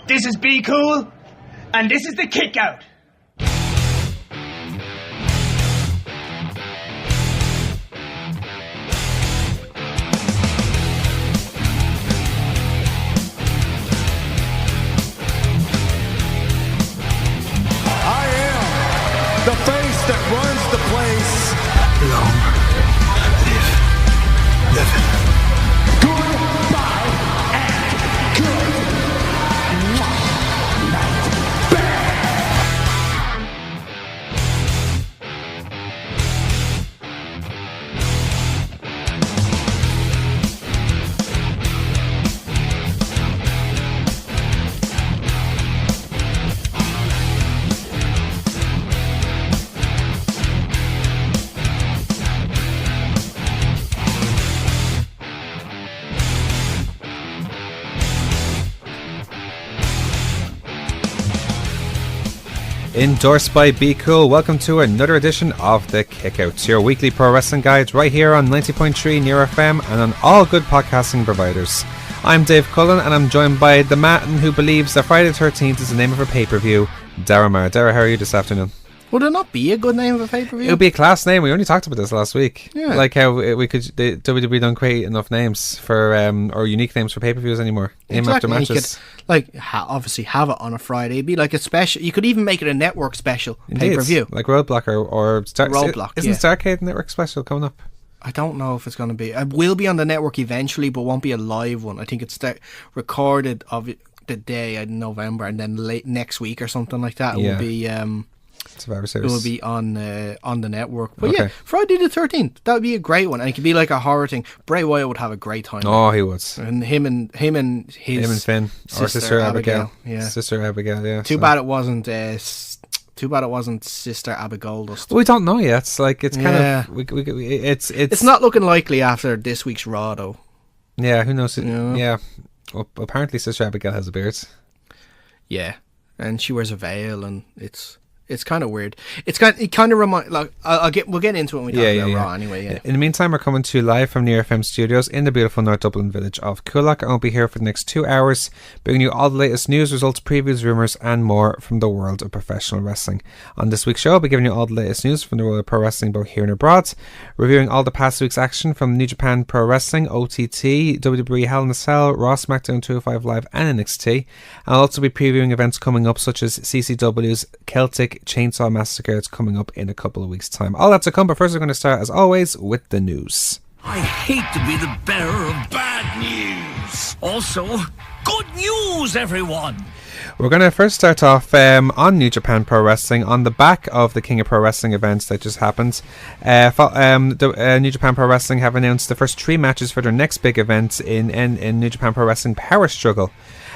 This is Be Cool, and this is the Kick Out. The face that runs the place. Long live Neville. Goodbye and good night. Bang! Endorsed by Be Cool, welcome to another edition of The Kickouts, your weekly pro wrestling guide right here on 90.3 Near FM and on all good podcasting providers. I'm Dave Cullen and I'm joined by the man who believes that Friday the 13th is the name of a pay-per-view, Daragh Maher. Daragh, how are you this afternoon? Would it not be a good name of a pay-per-view? It would be a class name. We only talked about this last week. Yeah. Like how WWE don't create enough names for or unique names for pay-per-views anymore. Name after matches. You could, obviously have it on a Friday. It'd be like a special. You could even make it a network special pay-per-view. Like Roadblock or Roadblock. Isn't Starrcade network special coming up? I don't know if it's going to be. It will be on the network eventually, but won't be a live one. I think it's recorded of the day in November, and then late next week or something like that. It will be. Survivor Series. It will be on the network. But okay. yeah, Friday the 13th. That would be a great one, and it could be like a horror thing. Bray Wyatt would have a great time. Oh, he would. And him and Finn or sister Abigail. Yeah, sister Abigail. Yeah. Too bad it wasn't. Too bad it wasn't Sister Abigoldust. We don't know yet. It's like it's kind of it's not looking likely after this week's Raw though. Yeah, who knows? Yeah. Yeah. Well, apparently Sister Abigail has a beard. Yeah, and she wears a veil, and it's kind of weird. It kind of remind like we'll get into it when we talk about Raw anyway. Yeah. In the meantime, we're coming to you live from Near FM Studios in the beautiful North Dublin village of Coolock. I'll be here for the next 2 hours, bringing you all the latest news, results, previews, rumours, and more from the world of professional wrestling. On this week's show, I'll be giving you all the latest news from the world of pro wrestling, both here and abroad, reviewing all the past week's action from New Japan Pro Wrestling, OTT, WWE Hell in a Cell, Raw, SmackDown, 205 Live, and NXT. I'll also be previewing events coming up such as CCW's Celtic Chainsaw Massacre. It's coming up in a couple of weeks' time. All that's to come, but first we're going to start, as always, with the news. I hate to be the bearer of bad news. Also, good news, everyone. We're going to first start off on New Japan Pro Wrestling on the back of the King of Pro Wrestling events that just happened. New Japan Pro Wrestling have announced the first 3 matches for their next big event in New Japan Pro Wrestling Power Struggle.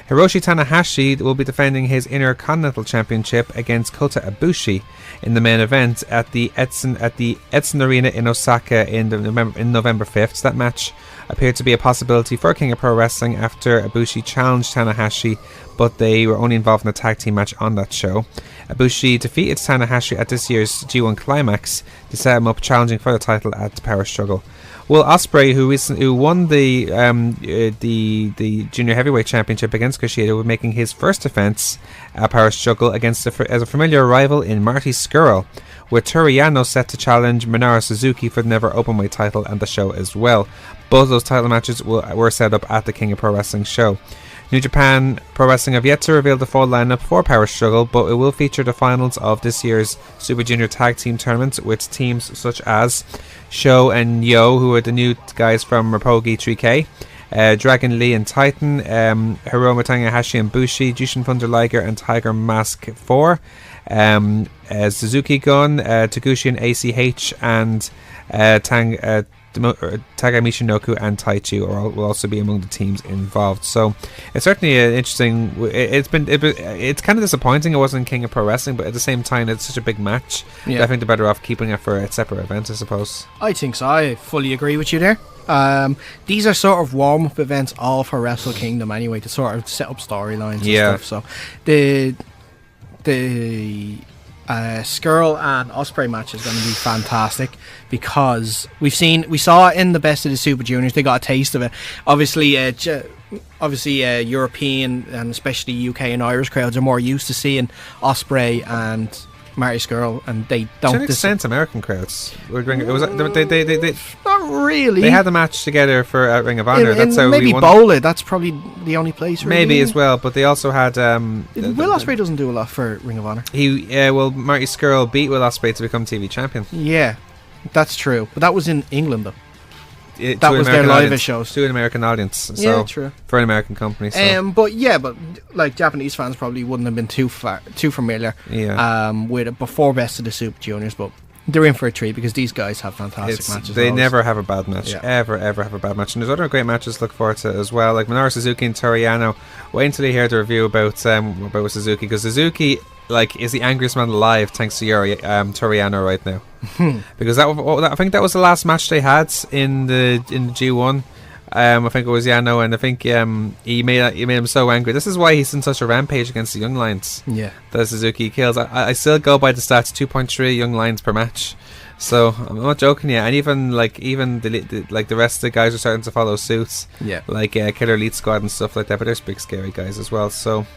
Hiroshi Tanahashi will be defending his Intercontinental Championship against Kota Ibushi in the main event at the Edson Arena in Osaka in November 5th. That match appeared to be a possibility for King of Pro Wrestling after Ibushi challenged Tanahashi, but they were only involved in a tag team match on that show. Ibushi defeated Tanahashi at this year's G1 Climax to set him up challenging for the title at the Power Struggle. Will Ospreay, who won the Junior Heavyweight Championship against Kushida, will be making his first defense at Power Struggle against as a familiar rival in Marty Scurll, with Toru Yano set to challenge Minoru Suzuki for the Never Openweight title and the show as well. Both of those title matches were set up at the King of Pro Wrestling show. New Japan Pro Wrestling have yet to reveal the full lineup for Power Struggle, but it will feature the finals of this year's Super Junior Tag Team Tournament with teams such as Sho and Yo, who are the new guys from Roppongi 3K, Dragon Lee and Titan, Hiromu Tanahashi and Bushi, Jushin Thunder Liger and Tiger Mask 4, Suzuki Gun, Taguchi and ACH, and Takami Shinoku and Taichi will also be among the teams involved. So it's certainly an interesting. It's kind of disappointing it wasn't King of Pro Wrestling, but at the same time it's such a big match. Yeah. I think they're better off keeping it for a separate event, I suppose. I think so. I fully agree with you there. These are sort of warm-up events all for Wrestle Kingdom anyway, to sort of set up storylines and stuff. So the Skrull and Ospreay match is going to be fantastic because we saw it in the Best of the Super Juniors. They got a taste of it. Obviously, obviously European and especially UK and Irish crowds are more used to seeing Ospreay and Marty Scurll, and they don't. To an extent, American crowds. They not really. They had a match together for Ring of Honor. That's how maybe Bola. That's probably the only place. Really. Maybe as well, but they also had. Will Ospreay doesn't do a lot for Ring of Honor. Marty Scurll beat Will Ospreay to become TV champion. Yeah, that's true. But that was in England though. That was their live shows to an American audience. So yeah, true. For an American company. So. But like Japanese fans probably wouldn't have been too familiar. Yeah. With it before Best of the Super Juniors, but they're in for a treat because these guys have fantastic matches. They never have a bad match. Yeah. Ever have a bad match. And there's other great matches to look forward to as well, like Minoru Suzuki and Toru Yano. Wait until you hear the review about Suzuki, because Suzuki is the angriest man alive thanks to Toru Yano right now. Because I think that was the last match they had in the G1. I think it was Yano, and I think he made him so angry. This is why he's in such a rampage against the young lions. Yeah, that Suzuki kills. I still go by the stats: 2.3 young lions per match. So I'm not joking, yeah. And even the rest of the guys are starting to follow suits. Yeah, like Killer Elite Squad and stuff like that. But there's big scary guys as well. So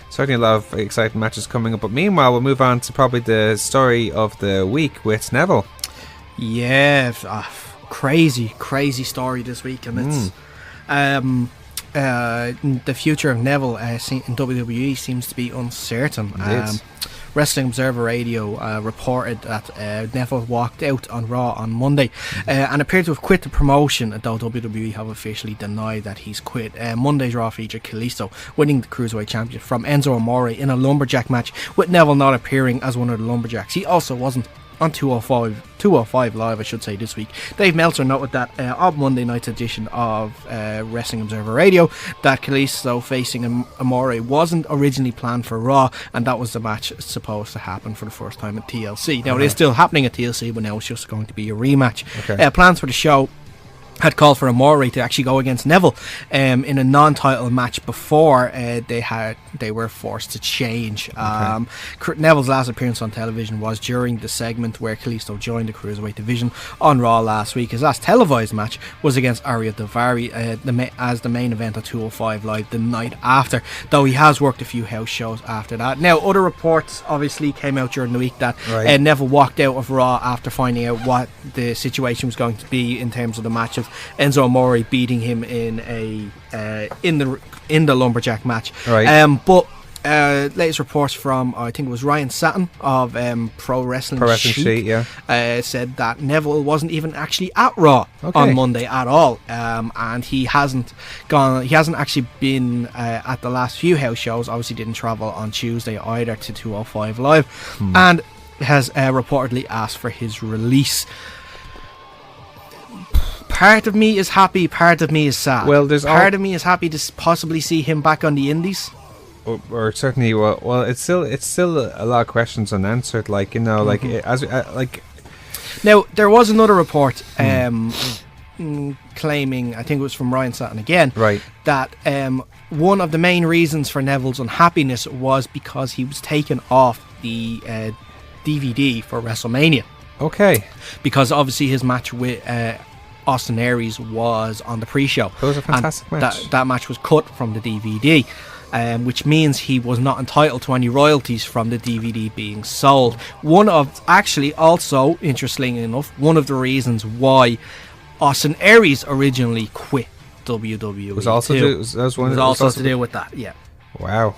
certainly a lot of exciting matches coming up. But meanwhile, we'll move on to probably the story of the week with Neville. Yeah. Crazy story this week, and it's the future of Neville in WWE seems to be uncertain. Wrestling Observer Radio reported that Neville walked out on Raw on Monday and appeared to have quit the promotion, though WWE have officially denied that he's quit. Monday's Raw featured Kalisto winning the Cruiserweight Championship from Enzo Amore in a lumberjack match, with Neville not appearing as one of the lumberjacks. He also wasn't on 205 Live, I should say, this week. Dave Meltzer noted that on Monday night's edition of Wrestling Observer Radio that Kalisto facing Amore wasn't originally planned for Raw, and that was the match supposed to happen for the first time at TLC. Now, it is still happening at TLC, but now it's just going to be a rematch. Okay. Plans for the show had called for Amore to actually go against Neville in a non-title match before they were forced to change. Neville's last appearance on television was during the segment where Kalisto joined the Cruiserweight division on Raw last week. His last televised match was against Ariya Daivari as the main event at 205 Live the night after, though he has worked a few house shows after that. Now, other reports obviously came out during the week that Neville walked out of Raw after finding out what the situation was going to be in terms of the match of Enzo Amore beating him in the lumberjack match. But latest reports from I think it was Ryan Satin of Pro Wrestling Sheet, said that Neville wasn't even actually at Raw on Monday at all, and he hasn't actually been at the last few house shows. Obviously didn't travel on Tuesday either to 205 Live, and has reportedly asked for his release. Part of me is happy, part of me is sad. Well, there's part of me is happy to possibly see him back on the indies. Or certainly, well, it's still a lot of questions unanswered. Like, you know, like Now, there was another report claiming, I think it was from Ryan Satin again, that one of the main reasons for Neville's unhappiness was because he was taken off the DVD for WrestleMania. Okay. Because obviously his match with Austin Aries was on the pre-show. It was a fantastic match. That match was cut from the DVD, which means he was not entitled to any royalties from the DVD being sold. Also, interestingly enough, one of the reasons why Austin Aries originally quit WWE was also to do with that. Yeah. Wow.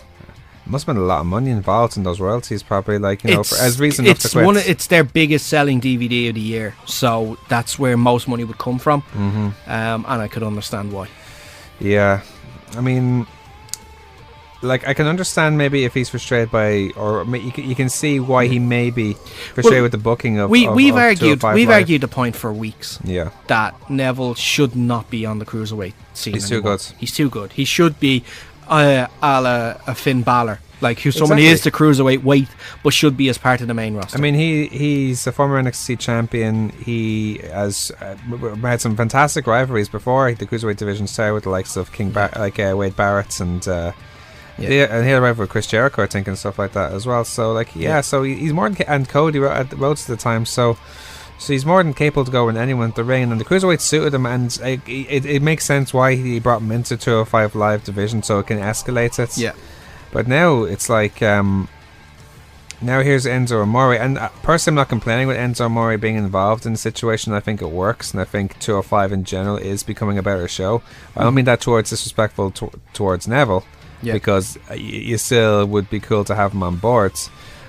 Must have been a lot of money involved in those royalties, probably, like, you know, as reason enough to quit. It's their biggest selling DVD of the year, so that's where most money would come from. And I could understand why. Yeah, I mean, like, I can understand maybe if he's frustrated by, or you can see why he may be frustrated with the booking of. We've argued the point for weeks. Yeah, that Neville should not be on the cruiserweight scene. He's anymore. Too good. He's too good. He should be a la a Finn Balor, like who someone is the cruiserweight weight, but should be as part of the main roster. I mean, he's a former NXT champion. He has had some fantastic rivalries before the cruiserweight division started with the likes of Wade Barrett and he had a rival with Chris Jericho, I think, and stuff like that as well. So, like, so he's more than and Cody Rhodes at the time. So, So he's more than capable to go with anyone at the ring, and the cruiserweight suited him, and it makes sense why he brought him into 205 Live division, so it can escalate it. Yeah. But now it's like, now here's Enzo Amore, and personally I'm not complaining with Enzo Amore being involved in the situation. I think it works, and I think 205 in general is becoming a better show. I don't mean that towards disrespectful towards Neville, because you still would be cool to have him on board.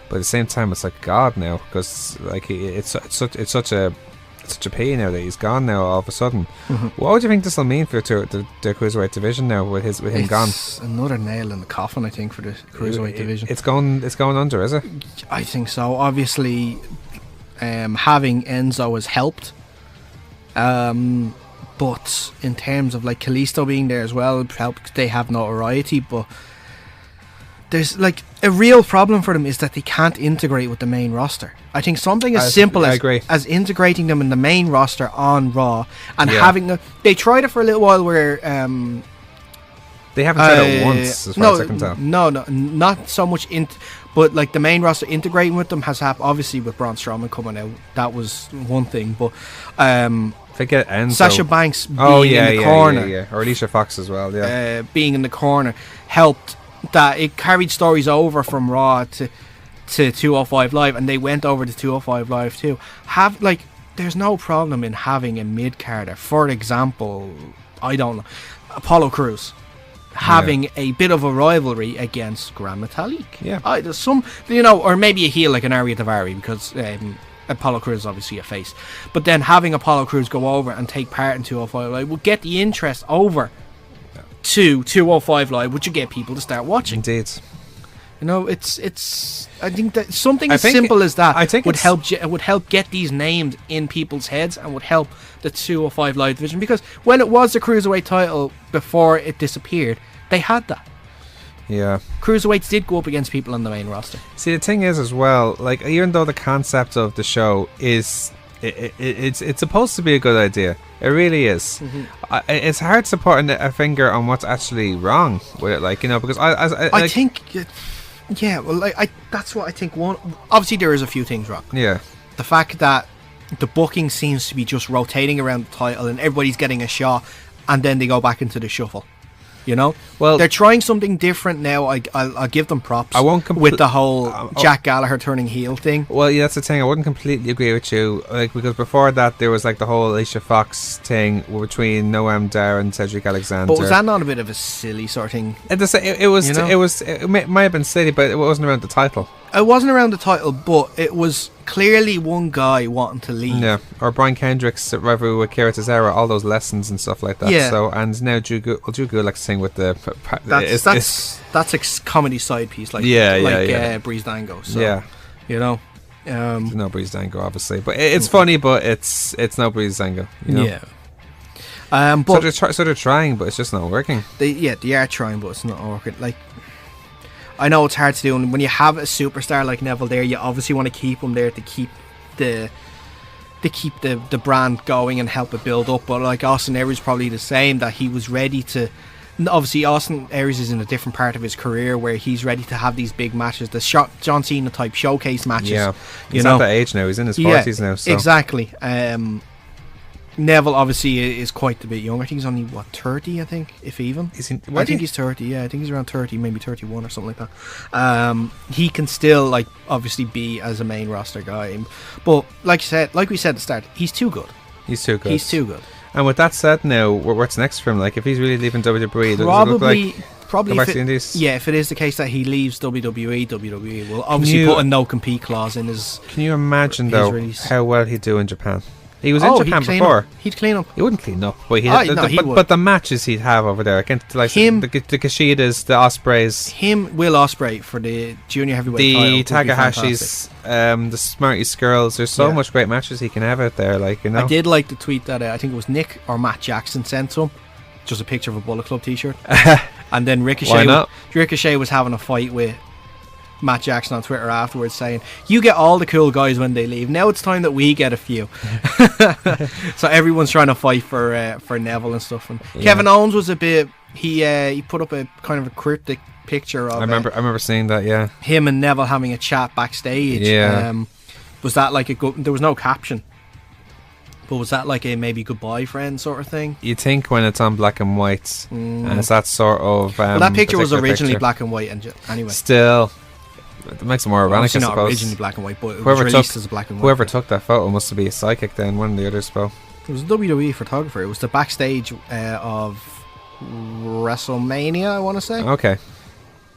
But at the same time, it's like God now, because like it's such a pain now that he's gone now all of a sudden. What would you think this will mean for the cruiserweight division now with him gone? It's another nail in the coffin, I think, for the cruiserweight division. It's going under, is it? I think so. Obviously, having Enzo has helped. But in terms of like Kalisto being there as well, it helped. They have notoriety, but there's like a real problem for them is that they can't integrate with the main roster. I think something as simple as integrating them in the main roster on Raw and having them. They tried it for a little while where they haven't tried it once, as far as I can tell. No, not so much. But like the main roster integrating with them has happened. Obviously, with Braun Strowman coming out, that was one thing. But forget Enzo. Sasha Banks being in the corner, or Alicia Fox as well. Being in the corner helped. That it carried stories over from Raw to 205 Live, and they went over to 205 Live too. There's no problem in having a mid-carder. For example, I don't know, Apollo Crews having a bit of a rivalry against Gran Metalik. Yeah, there's some, or maybe a heel like an Arya Daivari, because Apollo Crews is obviously a face. But then having Apollo Crews go over and take part in 205 Live will get the interest over to 205 Live, would you get people to start watching? Indeed. It's I think that something as simple as that would help get these names in people's heads and would help the 205 Live division, because when it was the Cruiserweight title before it disappeared, they had that. Yeah. Cruiserweights did go up against people on the main roster. See, the thing is as well, like, even though the concept of the show is it's supposed to be a good idea, it really is. It's hard to put a finger on what's actually wrong with it, like, because I think that's what I think. One, obviously there is a few things wrong. Yeah, the fact that the booking seems to be just rotating around the title and everybody's getting a shot, and then they go back into the shuffle. Well, they're trying something different now. I'll give them props. I won't with the whole Jack Gallagher turning heel thing. Well, yeah, that's the thing. I wouldn't completely agree with you, like, because before that there was like the whole Alicia Fox thing between Noam Dar and Cedric Alexander. But was that not a bit of a silly sort of thing? It might have been silly, but it wasn't around the title. It wasn't around the title, but it was clearly one guy wanting to leave. Yeah, or Brian Kendrick's rivalry with Kira Tezera, all those lessons and stuff like that. Yeah. So, and now Drew Good likes to sing with the. That's a comedy side piece, like Breeze Dango. So, yeah, no Breeze Dango, obviously, but it's funny, but it's no Breeze Dango. Yeah. But so they're trying, but it's just not working. They are trying, but it's not working. Like, I know it's hard to do, and when you have a superstar like Neville there, you obviously want to keep him there to keep the brand going and help it build up. But like Austin Aries, probably the same, that he was ready to. Obviously, Austin Aries is in a different part of his career where he's ready to have these big matches, the John Cena type showcase matches. Yeah, he's at that age now. He's in his 40s now. So. Exactly. Neville obviously is quite a bit young. I think he's only 30, I think, if even. I think he's 30. Yeah, I think he's around 30, maybe 31 or something like that. He can still obviously be as a main roster guy, but like we said at the start, he's too good. He's too good. And with that said, now what's next for him? Like, if he's really leaving WWE, probably if it is the case that he leaves WWE will obviously put a no compete clause in his. Can you imagine though release. how well he'd do in Japan? He was in Japan before. He'd clean up. He wouldn't clean up, but but the matches he'd have over there against the Kushidas, the Ospreys, Will Ospreay for the junior heavyweight the title, Takahashis, the Smarties girls. There's so much great matches he can have out there. I did like the tweet that I think it was Nick or Matt Jackson sent to him, just a picture of a Bullet Club t-shirt, and then Ricochet was having a fight with Matt Jackson on Twitter afterwards saying, "You get all the cool guys when they leave. Now it's time that we get a few." So everyone's trying to fight for Neville and stuff. And Kevin Owens was a bit. He put up a kind of a cryptic picture of. I remember seeing that. Yeah. Him and Neville having a chat backstage. Yeah. Was that like there was no caption? But was that like a maybe goodbye friend sort of thing? You think when it's on black and white, and it's that sort of. Well, that picture was particular originally picture. black and white, and anyway. Still, it makes it more ironic, I Obviously not suppose. originally black and white, but it was released as a black and white. Whoever took that photo must be a psychic then, one of the others, though. It was a WWE photographer. It was the backstage of WrestleMania, I want to say. Okay.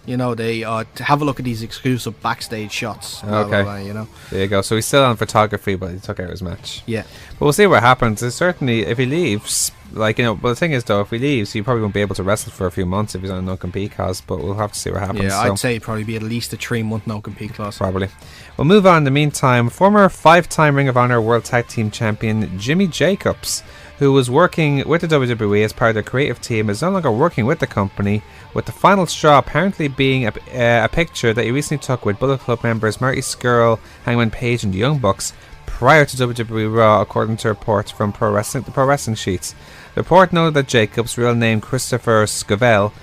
You know, they to have a look at these exclusive backstage shots. Okay. You know. There you go. So he's still on photography, but he took out his match. Yeah. But we'll see what happens. It's certainly, if he leaves, like, you know, but the thing is, though, if he leaves, he probably won't be able to wrestle for a few months if he's on a no-compete clause, but we'll have to see what happens. Yeah, so. I'd say it'd probably be at least a 3-month no-compete clause. Probably. We'll move on in the meantime. Former 5-time Ring of Honor World Tag Team Champion Jimmy Jacobs, who was working with the WWE as part of their creative team, is no longer working with the company, with the final straw apparently being a picture that he recently took with Bullet Club members Marty Scurll, Hangman Page and the Young Bucks prior to WWE Raw, according to reports from the Pro Wrestling Sheets. The report noted that Jacobs, real name Christopher Scovell,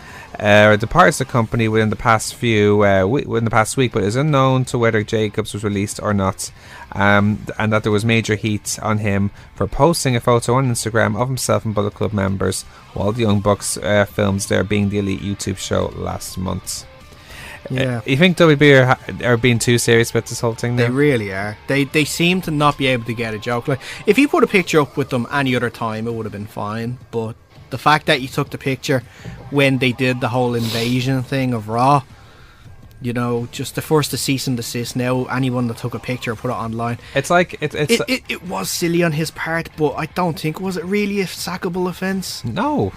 departed the company within the past week, but is unknown to whether Jacobs was released or not, and that there was major heat on him for posting a photo on Instagram of himself and Bullet Club members while the Young Bucks films their Being the Elite YouTube show last month. Yeah. You think WWE are being too serious about this whole thing now? They really are. They seem to not be able to get a joke. Like, if you put a picture up with them any other time, it would have been fine, but the fact that you took the picture when they did the whole invasion thing of Raw, you know, just to force the cease and desist. Now anyone that took a picture put it online. It's like it was silly on his part, but I don't think, was it really a sackable offence? No.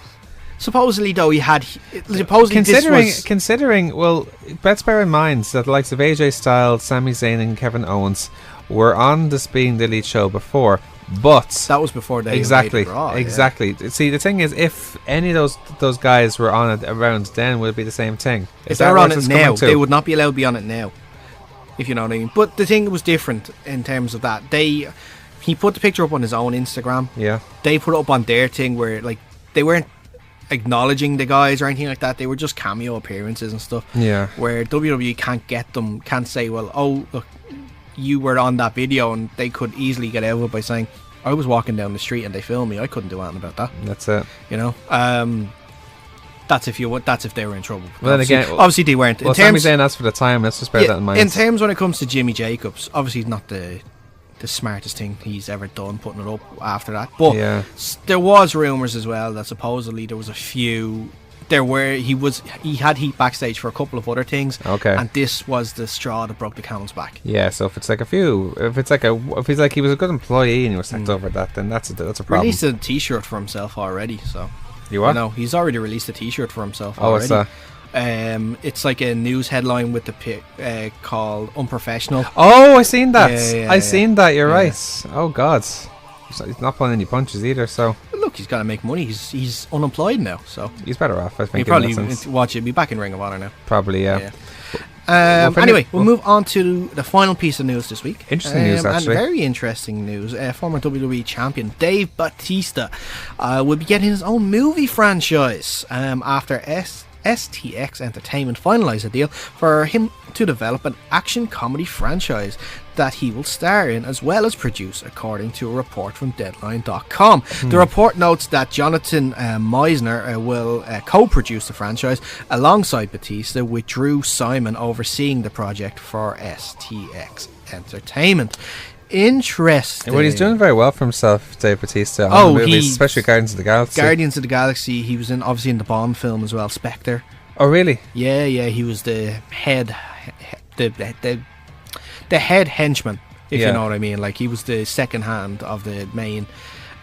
Supposedly though, he had supposedly considering, well, let's bear in mind that the likes of AJ Styles, Sami Zayn and Kevin Owens were on this Being the Elite show before. But that was before they exactly Raw, exactly. Yeah. See, the thing is, if any of those guys were on it around then, would it be the same thing? If they're on it now, they would not be allowed to be on it now, if you know what I mean. But the thing was different in terms of that. He put the picture up on his own Instagram. Yeah. They put it up on their thing where, like, they weren't acknowledging the guys or anything like that. They were just cameo appearances and stuff. Yeah. Where WWE can't say, well, oh look, you were on that video, and they could easily get out of it by saying, I was walking down the street and they filmed me. I couldn't do anything about that. That's it. You know, that's if they were in trouble. Well, then again, obviously they weren't. Well, Sami Zayn asked for the time. Let's just bear that in mind. In terms when it comes to Jimmy Jacobs, obviously he's not the smartest thing he's ever done, putting it up after that. But there was rumours as well that supposedly there was a few. He had heat backstage for a couple of other things. Okay. And this was the straw that broke the camel's back. Yeah, so if it's like he was a good employee and he was sacked over that, then that's a problem. Released a t-shirt for himself already, so. You what? No, he's already released a t-shirt for himself already. What's that? It's like a news headline with the pic called Unprofessional. Oh, I seen that. I seen that. You're right. Oh God, he's not pulling any punches either. So look, he's got to make money. He's unemployed now, so he's better off. I think. He probably watch it. Be back in Ring of Honor now. Probably, yeah. Anyway, we'll move on to the final piece of news this week. Interesting news, actually. And very interesting news. Former WWE champion Dave Batista will be getting his own movie franchise after STX Entertainment finalised a deal for him to develop an action comedy franchise that he will star in as well as produce, according to a report from Deadline.com. The report notes that Jonathan Meisner will co-produce the franchise alongside Batista, with Drew Simon overseeing the project for STX Entertainment. Interesting. Well, he's doing very well for himself, Dave Batista. On the movies, especially Guardians of the Galaxy. Guardians of the Galaxy. He was obviously in the Bond film as well, Spectre. Oh, really? Yeah. He was the head, the head henchman, if you know what I mean. Like, he was the second hand of the main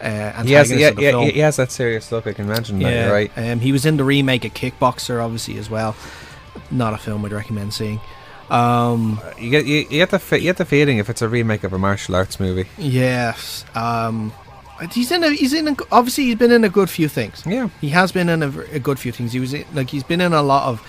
antagonist of the film. He has that serious look. I can imagine that. You're right. He was in the remake of Kickboxer, obviously, as well. Not a film I'd recommend seeing. You get the feeling if it's a remake of a martial arts movie. Yes. Obviously he's been in a good few things. Yeah, he has been in a good few things. He's been in a lot of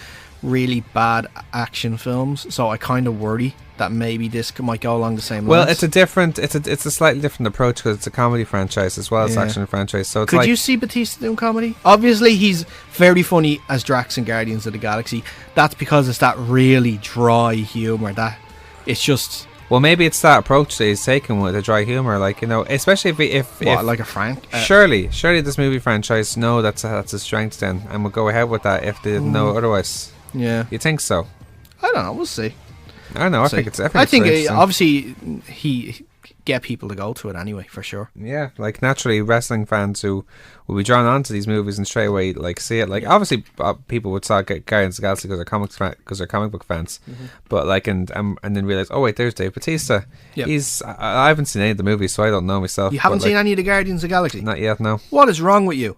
really bad action films, so I kind of worry that maybe this might go along the same lines. Well, it's a slightly different approach because it's a comedy franchise as well as action franchise. So it's could you see Batista doing comedy? Obviously, he's very funny as Drax in Guardians of the Galaxy. That's because it's that really dry humour that it's just Well, maybe it's that approach that he's taken with the dry humor, like, you know, especially if like a Frank. Surely this movie franchise know that's a strength then, and will go ahead with that if they didn't know otherwise. Yeah, you think so? I don't know. We'll see. I don't know. I think it's. I think obviously he get people to go to it anyway, for sure. Yeah, like naturally, wrestling fans who will be drawn on to these movies and straight away like see it. Like obviously, people would saw Guardians of the Galaxy because they're comic book fans, but like and then realize, oh wait, there's Dave Bautista. Yep. I haven't seen any of the movies, so I don't know myself. You haven't seen any of the Guardians of the Galaxy? Not yet. No. What is wrong with you?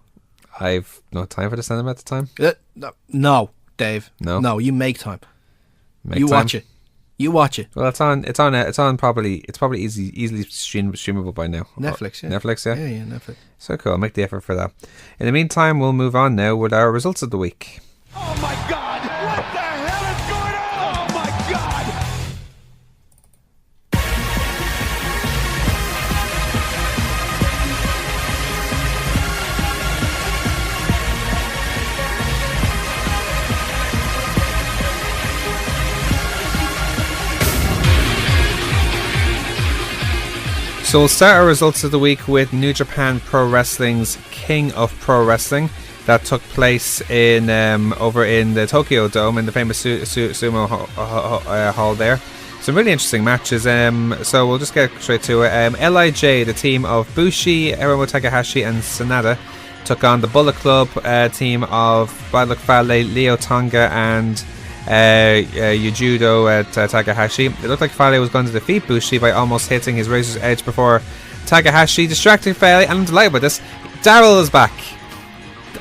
I've no time for the cinema at the time. No, Dave. No. You make time. Watch it. You watch it. Well, it's on probably easily streamable by now. Netflix, yeah. Netflix, yeah. Yeah, Netflix. So cool. I'll make the effort for that. In the meantime, we'll move on now with our results of the week. Oh my God! What the hell is going on? Oh my God! So we'll start our results of the week with New Japan Pro Wrestling's King of Pro Wrestling that took place in over in the Tokyo Dome in the famous sumo hall there. Some really interesting matches. So we'll just get straight to it. LIJ, the team of Bushi, Hiromu Takahashi and Sanada, took on the Bullet Club team of Bad Luck Fale, Leo Tonga and Yujudo Takahashi. It looked like Fale was going to defeat Bushi by almost hitting his razor's edge before Takahashi distracted Fale, and I'm delighted with this. Daryl is back.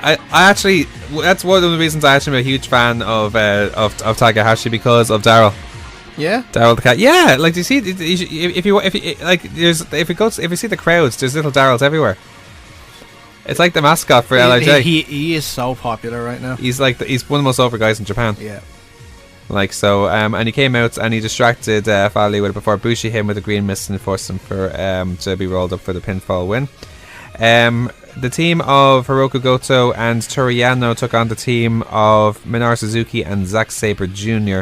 I actually, that's one of the reasons I actually am a huge fan of Takahashi, because of Daryl. Yeah, Daryl the cat. Yeah, like, do you see? If you see the crowds, there's little Daryls everywhere. It's like the mascot for LIJ. He is so popular right now. He's one of the most over guys in Japan. Yeah. Like so, and he came out and he distracted Fale with it before Bushi hit him with a green mist and forced him to be rolled up for the pinfall win. The team of Hiroku Goto and Toriyano took on the team of Minoru Suzuki and Zack Sabre Jr.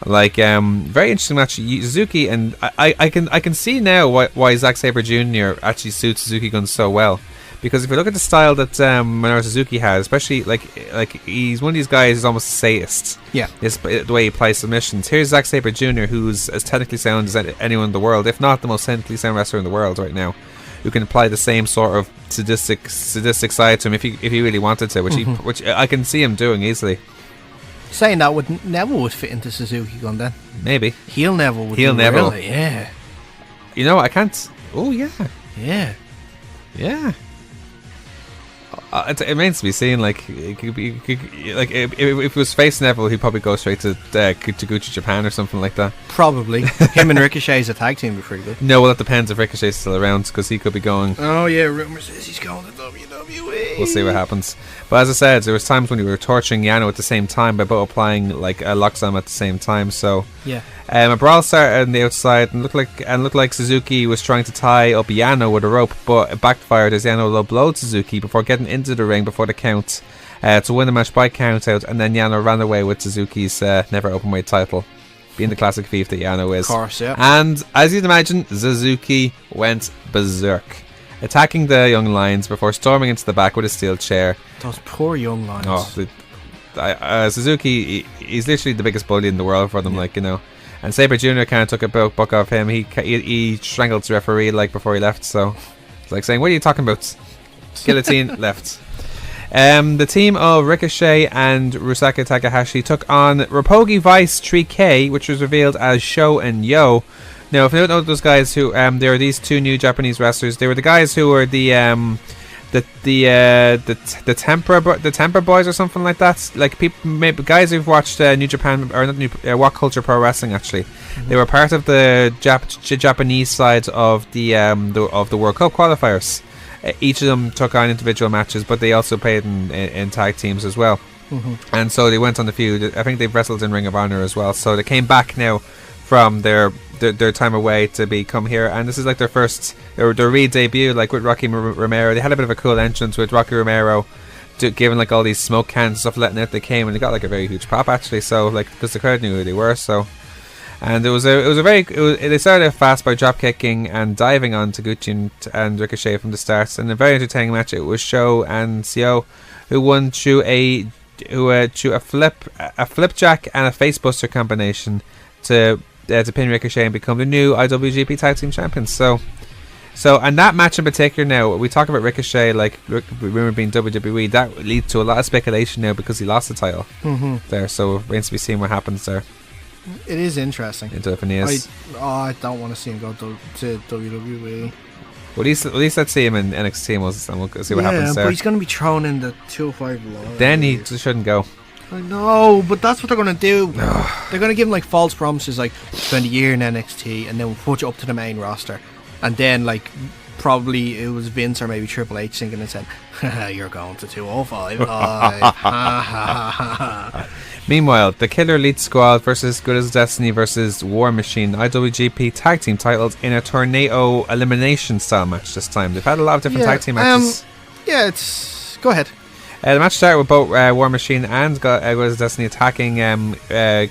Like, very interesting match. Suzuki, and I can see now why Zack Sabre Jr. actually suits Suzuki Gun so well. Because if you look at the style that Minoru Suzuki has, especially like he's one of these guys who's almost a sadist. Yeah. The way he plays submissions. Here's Zack Sabre Jr., who's as technically sound as anyone in the world, if not the most technically sound wrestler in the world right now, who can apply the same sort of sadistic side to him if he really wanted to, which I can see him doing easily. Saying that, Neville would fit into Suzuki Gun then. Maybe. Heel Neville would. Heel Neville. Really, yeah. You know, I can't. Oh yeah. Yeah. Yeah. It remains to be seen. Like, it could be, like if it was face Neville, he'd probably go straight to Gucci Japan or something like that. Probably. Him and Ricochet as a tag team would be pretty good. No, well, it depends if Ricochet's still around, because he could be going. Oh yeah, rumours says he's going to WWE. We'll see what happens. But as I said, there was times when you were torturing Yano at the same time by both applying like a lockslam at the same time. So yeah. A brawl started on the outside and looked like Suzuki was trying to tie up Yano with a rope, but it backfired as Yano low-blowed Suzuki before getting into the ring before the count to win the match by count out, and then Yano ran away with Suzuki's never openweight title, being the classic thief that Yano is. Of course, yeah. And as you'd imagine, Suzuki went berserk, attacking the young lions before storming into the back with a steel chair. Those poor young lions. Oh, Suzuki, he's literally the biggest bully in the world for them, like, you know. And Sabre Jr. kind of took a buck off him. He strangled the referee like before he left. So it's like saying, "What are you talking about?" Guillotine left. The team of Ricochet and Rusaka Takahashi took on Roppongi Vice 3K, which was revealed as Sho and Yo. Now, if you don't know those guys, who they are these two new Japanese wrestlers. They were the guys who were the Temper Boys or something like that. Like people, maybe guys who've watched New Japan or not What Culture Pro Wrestling. Actually, they were part of the Japanese side of the World Cup qualifiers. Each of them took on individual matches, but they also played in tag teams as well. And so they went on the feud. I think they've wrestled in Ring of Honor as well. So they came back now from their time away to come here, and this is like their re-debut, like with Rocky Romero. They had a bit of a cool entrance with Rocky Romero giving like all these smoke cans and stuff, letting out they came, and they got like a very huge pop actually, so like because the crowd knew who they were. So And they started off fast by drop kicking and diving on Taguchi and Ricochet from the start. And a very entertaining match. It was Sho and Seo who won through a flipjack and a facebuster combination to pin Ricochet and become the new IWGP Tag Team Champions. So and that match in particular, now we talk about Ricochet like rumour being WWE, that leads to a lot of speculation now because he lost the title there. So it remains to be seen what happens there. It is interesting. It definitely is. I don't want to see him go to WWE. Well, at least let's see him in NXT and we'll see what happens there. But he's going to be thrown in the 205 Live. Then he shouldn't go. I know, but that's what they're going to do. They're going to give him like false promises, like spend a year in NXT and then we'll put you up to the main roster. And then like probably it was Vince or maybe Triple H thinking and said, "You're going to 205 Live." Meanwhile, the Killer Elite Squad versus Good as Destiny versus War Machine IWGP Tag Team titles in a tornado elimination style match this time. They've had a lot of different tag team matches. Go ahead. The match started with both War Machine and Good as Destiny attacking Killer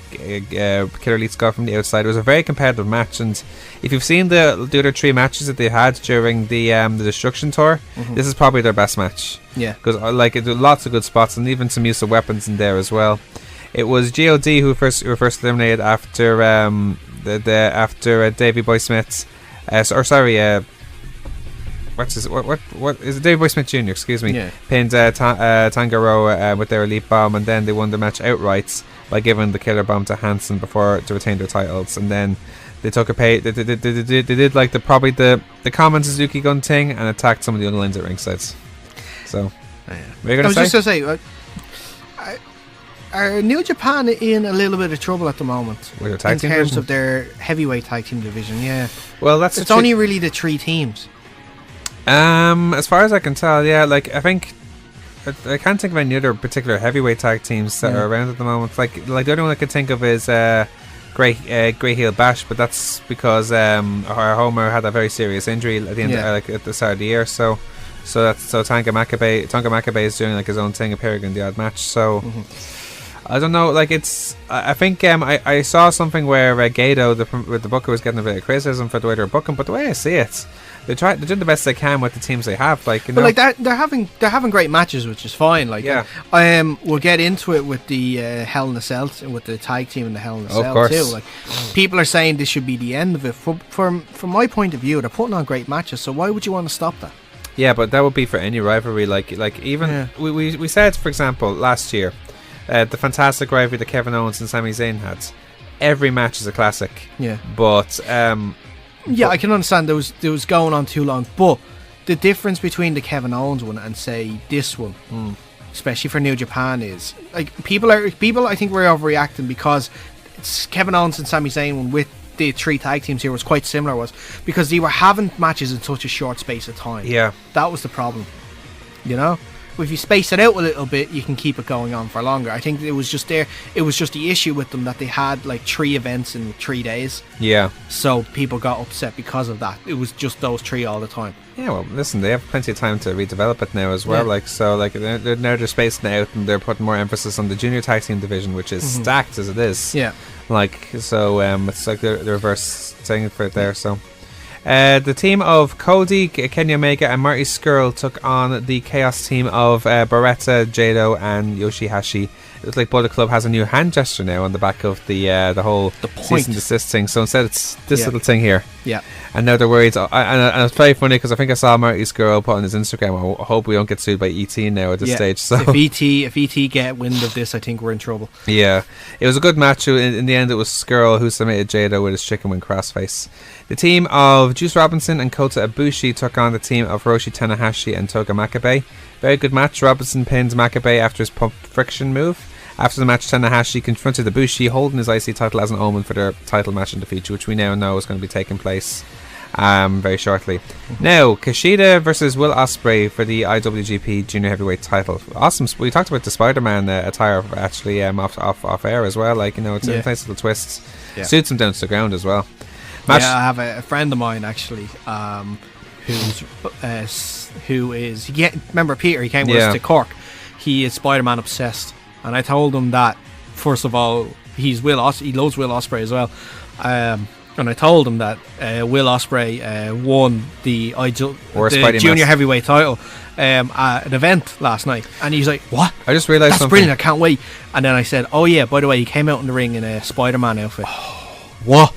Elite Squad from the outside. It was a very competitive match, and if you've seen the other 3 matches that they had during the Destruction Tour, this is probably their best match. Yeah, because it did lots of good spots and even some use of weapons in there as well. It was G.O.D. who were first eliminated after Davey Boy Smith. What is it? Davey Boy Smith Jr. Excuse me. Yeah. Pinned Tangaroa with their Elite Bomb, and then they won the match outright by giving the Killer Bomb to Hansen to retain their titles, and then they took a pay. They did like the common Suzuki Gun thing and attacked some of the other lines at ringside. So, what are you going to say? Just going to say. Are New Japan in a little bit of trouble at the moment with their tag team terms division? Of their heavyweight tag team division? Yeah. Well, it's only really the 3 teams. As far as I can tell, yeah. Like I think I can't think of any other particular heavyweight tag teams that are around at the moment. Like the only one I could think of is Grey Heel Bash, but that's because Homer had a very serious injury at the end, at the start of the year. So Tonga Makabe is doing like his own thing, appearing in the odd match. So. I don't know, like I think I saw something where Gato, the booker, was getting a bit of criticism for the way they're booking, but the way I see it, they're doing the best they can with the teams they have. Like, you know, but like they're having great matches, which is fine. Like, we'll get into it with the Hell in a Cell, with the tag team in the Hell in a Cell too. Like, people are saying this should be the end of it. From my point of view, they're putting on great matches, so why would you want to stop that? Yeah, but that would be for any rivalry. Like even we said, for example, last year. The fantastic rivalry that Kevin Owens and Sami Zayn had. Every match is a classic. Yeah. But I can understand there was going on too long. But the difference between the Kevin Owens one and say this one, especially for New Japan, is like people I think we're overreacting because it's Kevin Owens and Sami Zayn one with the 3 tag teams here was quite similar, because they were having matches in such a short space of time. Yeah. That was the problem. You know? If you space it out a little bit, you can keep it going on for longer. I think it was just the issue with them that they had like 3 events in 3 days. Yeah. So people got upset because of that. It was just those 3 all the time. Yeah, well, listen, they have plenty of time to redevelop it now as well. Yeah. They're spacing it out and they're putting more emphasis on the junior tag team division, which is stacked as it is. Yeah. It's like the reverse thing for it there. So. The team of Cody, Kenny Omega and Marty Scurll took on the Chaos team of Beretta, Jado and Yoshihashi. It looks like Bullet Club has a new hand gesture now on the back of the whole cease and desist thing. So instead it's this little thing here. Yeah. And now they're worried. And it's very funny because I think I saw Marty Scurll put on his Instagram, I hope we don't get sued by ET now at this stage. So if ET get wind of this, I think we're in trouble. Yeah. It was a good match. In the end, it was Scurll who submitted Jado with his chicken wing crossface. The team of Juice Robinson and Kota Ibushi took on the team of Hiroshi Tanahashi and Toga Makabe. Very good match. Robinson pinned Makabe after his pump friction move. After the match, Tanahashi confronted Ibushi, holding his IC title as an omen for their title match in the future, which we now know is going to be taking place very shortly. Now, Kushida versus Will Ospreay for the IWGP Junior Heavyweight title. Awesome. We talked about the Spider-Man attire actually off air as well. Like, you know, it's a nice little twist. Yeah. Suits him down to the ground as well. I have a friend of mine actually, remember Peter? He came with us to Cork. He is Spider-Man obsessed, and I told him that first of all, he loves Will Ospreay as well. And I told him that Will Ospreay won the junior heavyweight title at an event last night, and he's like, "What?" I just realised that's brilliant. I can't wait. And then I said, "Oh yeah, by the way, he came out in the ring in a Spider-Man outfit." What?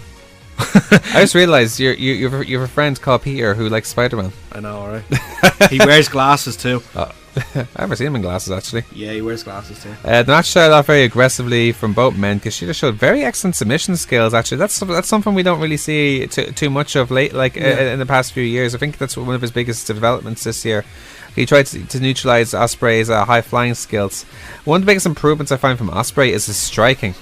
I just realised you have a friend called Peter who likes Spider-Man. I know, right? He wears glasses too. I've never seen him in glasses, actually. Yeah, he wears glasses too. The match started off very aggressively from both men. Kushida showed very excellent submission skills, actually. That's something we don't really see too much of late, in the past few years. I think that's one of his biggest developments this year. He tried to neutralise Ospreay's high-flying skills. One of the biggest improvements I find from Ospreay is his striking.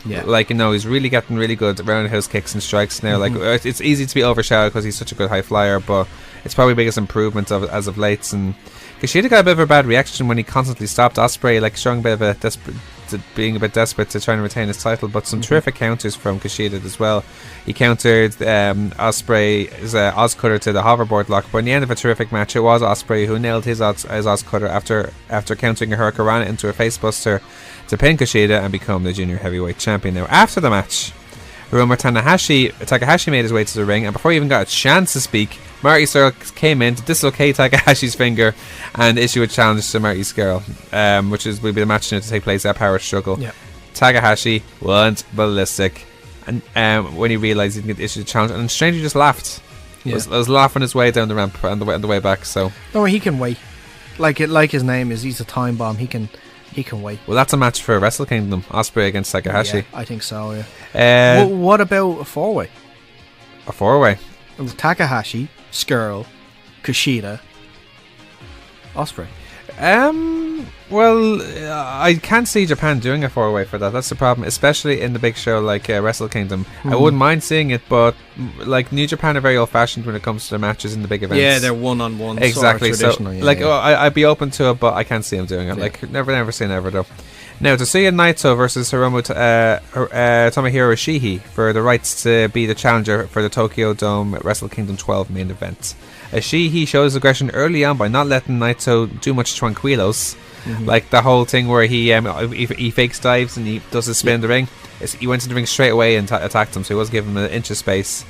Yeah, he's really getting really good roundhouse kicks and strikes now. It's easy to be overshadowed because he's such a good high flyer, but it's probably the biggest improvement as of late. And Kushida got a bit of a bad reaction when he constantly stopped Ospreay, showing a bit of being a bit desperate to try and retain his title. But some terrific counters from Kushida as well. He countered Ospreay's Oz Cutter to the hoverboard lock, but in the end of a terrific match, it was Ospreay who nailed his Oz Cutter after countering a Hurricanrana into a facebuster to pin Kushida and become the junior heavyweight champion. Now, after the match, Hiromu Takahashi made his way to the ring, and before he even got a chance to speak, Marty Scurll came in to dislocate Takahashi's finger and issue a challenge to Marty Scurll, which will be the match to take place at Power Struggle. Yeah. Takahashi went ballistic, and when he realised he didn't issue the challenge, and strangely just laughed. Yeah. Was laughing his way down the ramp on the way back. So no, he can wait. Like his name is, he's a time bomb. He can wait. Well, that's a match for Wrestle Kingdom. Ospreay against Takahashi. Yeah, I think so. Yeah. What about a 4-way? A 4-way. Takahashi, Scurll, Kushida, Ospreay. Well, I can't see Japan doing a 4-way for that. That's the problem, especially in the big show like Wrestle Kingdom. I wouldn't mind seeing it, but New Japan are very old-fashioned when it comes to the matches in the big events. Yeah, they're one-on-one. Exactly. Sort of I'd be open to it, but I can't see them doing it. Yeah. Never say never though. Now, Tetsuya Naito versus Tomohiro Ishii for the rights to be the challenger for the Tokyo Dome Wrestle Kingdom 12 main event. Ishii shows aggression early on by not letting Naito do much tranquilos. Like the whole thing where he fakes dives and he does his spin in the ring. He went to the ring straight away and attacked him, so he wasn't giving him an inch of space.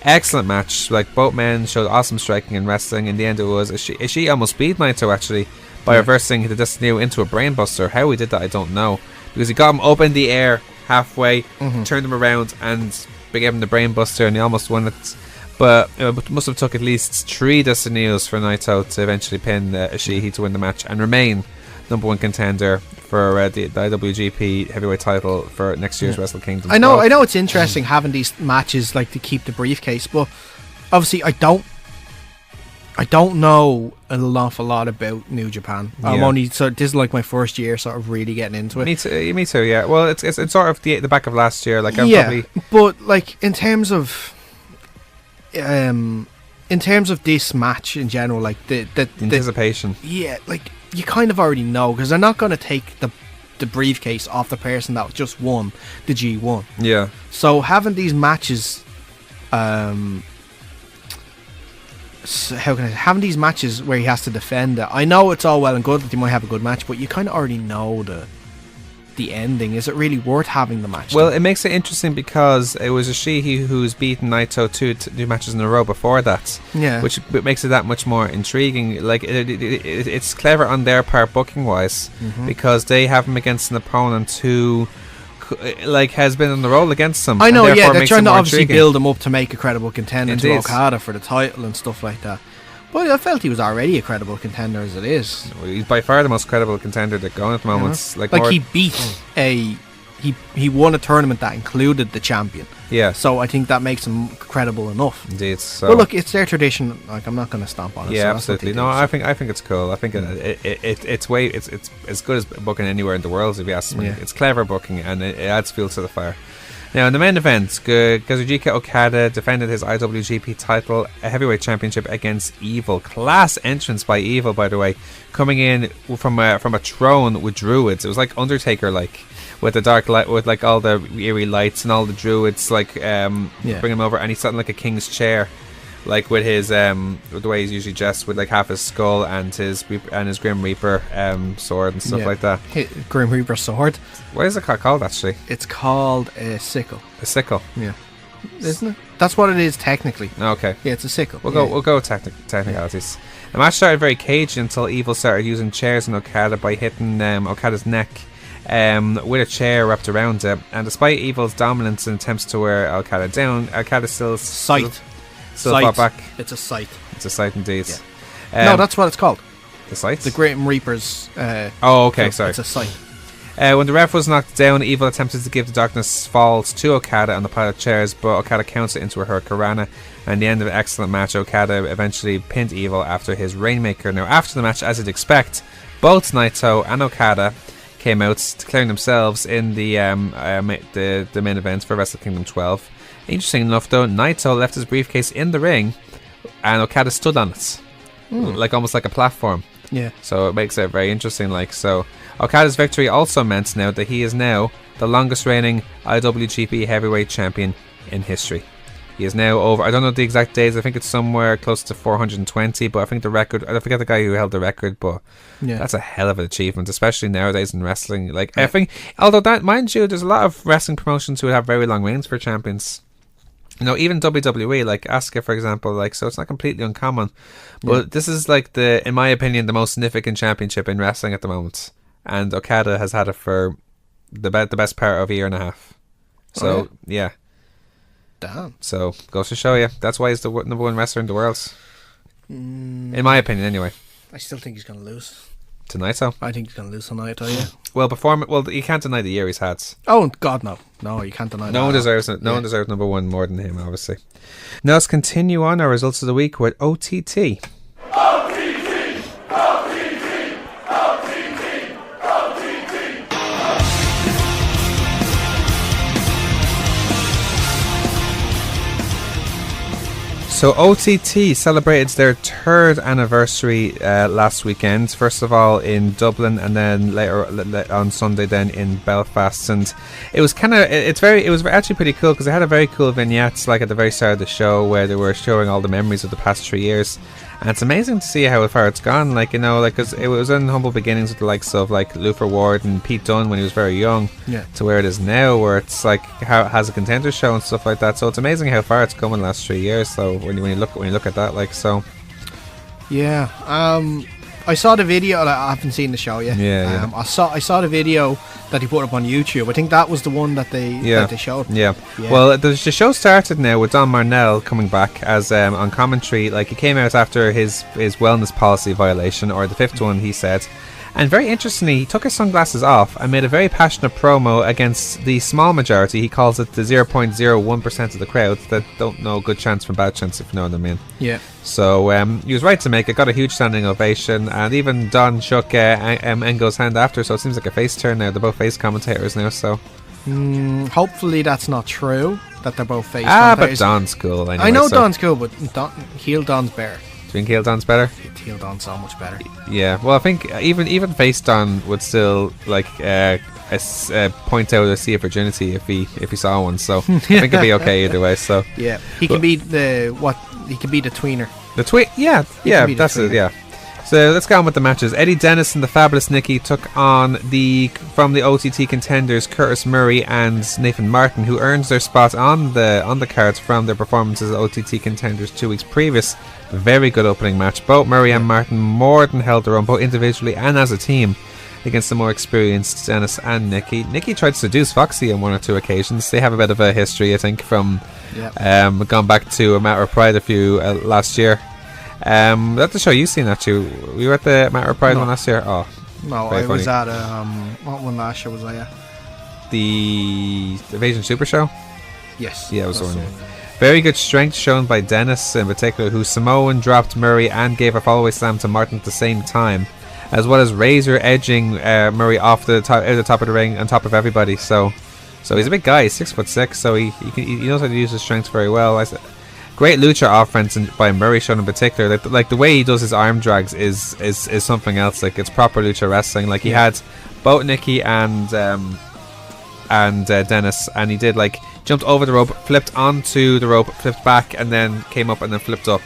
Excellent match. Both men showed awesome striking and wrestling. In the end, it was Ishii almost beat Naito actually by reversing the Destiny into a brainbuster. How he did that, I don't know, because he got him up in the air halfway, turned him around, and gave him the brainbuster, and he almost won it. But it must have took at least 3 Destinios for Naito to eventually pin Ishii to win the match and remain number 1 contender for the IWGP heavyweight title for next year's Wrestle Kingdom. I know it's interesting having these matches to keep the briefcase, but obviously I don't know an awful lot about New Japan. Yeah. This is my first year sort of really getting into it. Me too. Yeah. Well, it's sort of the back of last year. But in terms of this match in general, the anticipation. You kind of already know, because they're not going to take the briefcase off the person that just won the G1. Yeah. So having these matches, having these matches where he has to defend it, I know it's all well and good that they might have a good match, but you kind of already know the ending. Is it really worth having the match? Well, it makes it interesting because it was Ishii who's beaten Naito 2 matches in a row before that. Yeah, which makes it that much more intriguing. It's clever on their part booking wise, because they have him against an opponent who has been on the roll against them. I know, yeah, they're trying to obviously build him up to make a credible contender to Okada for the title and stuff like that. But I felt he was already a credible contender as it is. Well, he's by far the most credible contender that's going at the moment. He beat he won a tournament that included the champion. Yeah. So I think that makes him credible enough. Indeed. So. But look, it's their tradition. I'm not going to stomp on it. Yeah, so absolutely. No, I think it's cool. I think it's as good as booking anywhere in the world, if you ask me. Yeah. It's clever booking, and it adds fuel to the fire. Now, in the main event, Kazuchika Okada defended his IWGP title heavyweight championship against Evil. Class entrance by Evil, by the way, coming in from a throne with druids. It was like Undertaker, with the dark light, with all the eerie lights and all the druids, bring him over, and he's sat in a king's chair. like with his with the way he's usually dressed, with like half his skull and his Grim Reaper sword and stuff like that. Grim Reaper sword. What is it called actually? It's called a sickle. A sickle. Yeah. Isn't it? That's what it is technically. Okay. Yeah, it's a sickle. We'll go with technicalities. The match started very cagey until Evil started using chairs on Okada by hitting Okada's neck with a chair wrapped around it. And despite Evil's dominance and attempts to wear Okada down, Okada still fought back. It's a sight. It's a sight indeed. Yeah. No, that's what it's called. The sight? The Grim Reaper's. Okay, sorry. It's a sight. When the ref was knocked down, Evil attempted to give the Darkness Falls to Okada on the pile of chairs, but Okada countered into a Hurricanrana, and at the end of an excellent match, Okada eventually pinned Evil after his Rainmaker. Now, after the match, as you'd expect, both Naito and Okada came out declaring themselves in the main event for Wrestle Kingdom 12. Interesting enough, though, Naito left his briefcase in the ring, and Okada stood on it, like almost like a platform. Yeah. So it makes it very interesting. So Okada's victory also meant now that he is now the longest reigning IWGP Heavyweight Champion in history. He is now over, I don't know the exact days, I think it's somewhere close to 420, but I think the record, I forget the guy who held the record, but that's a hell of an achievement, especially nowadays in wrestling. I think, although that, mind you, there's a lot of wrestling promotions who have very long reigns for champions. Even WWE, like Asuka, for example, so it's not completely uncommon. But this is in my opinion, the most significant championship in wrestling at the moment. And Okada has had it for the best part of a year and a half. So, yeah. Damn. So, goes to show you. That's why he's the number one wrestler in the world. In my opinion, anyway. I still think he's going to lose. To Naito? I think he's going to lose tonight, yeah. Well, you can't deny the year he's had. Oh, God, no. No, you can't deny that. No one deserves it. No one deserves number one more than him, obviously. Now let's continue on our results of the week with OTT. So OTT celebrated their 3rd anniversary last weekend. First of all in Dublin, and then later on Sunday then in Belfast. And it was it was actually pretty cool because they had a very cool vignettes at the very start of the show where they were showing all the memories of the past 3 years. And it's amazing to see how far it's gone. Because it was in humble beginnings with the likes of Luther Ward and Pete Dunne when he was very young, to where it is now, where it's how it has a contender show and stuff like that. So it's amazing how far it's come in the last 3 years. So when you look at that, so. Yeah. I saw the video. I haven't seen the show yet. Yeah. I saw the video that he put up on YouTube. I think that was the one that they showed. Yeah. Well, the show started now with Don Marnell coming back as on commentary. He came out after his wellness policy violation, or the 5th one, he said. And very interestingly, he took his sunglasses off and made a very passionate promo against the small majority. He calls it the 0.01% of the crowd that don't know good chance from bad chance, if you know what I mean. Yeah. So he was right to make it. Got a huge standing ovation, and even Don shook Engo's hand after. So it seems like a face turn now. They're both face commentators now. So hopefully that's not true. That they're both face commentators. But Don's cool. Anyway, I know Don's cool, but heel Don's better. Do you think heel Don's better? Heel Don's so much better. Yeah. Well, I think even face Don would still point out a sea of virginity if he saw one. So I think it'd be okay either way. So yeah, he can be the tweener. The tweet, yeah, that's it, yeah. So let's get on with the matches. Eddie Dennis and the Fabulous Nikki took on from the OTT contenders Curtis Murray and Nathan Martin, who earned their spot on the cards from their performances as OTT contenders 2 weeks previous. Very good opening match. Both Murray and Martin more than held their own, both individually and as a team, against the more experienced Dennis and Nikki. Nikki tried to seduce Foxy on 1 or 2 occasions. They have a bit of a history, I think, from gone back to a Matter of Pride a few last year. That's the show you've seen, actually. We were at the Matter of Pride one last year. Oh, no, I was at what one last year was I at? The Invasion Super Show. Yes, yeah, it was the one. Very good strength shown by Dennis in particular, who Samoan dropped Murray and gave a follow-away slam to Martin at the same time, as well as Razor edging Murray off the top of the ring on top of everybody. So he's a big guy. He's 6'6", so he knows how to use his strength very well. Great lucha offense by Murray shown in particular. The way he does his arm drags is something else. It's proper lucha wrestling. He had both Nikki and Dennis, and he did jumped over the rope, flipped onto the rope, flipped back, and then came up and then flipped up.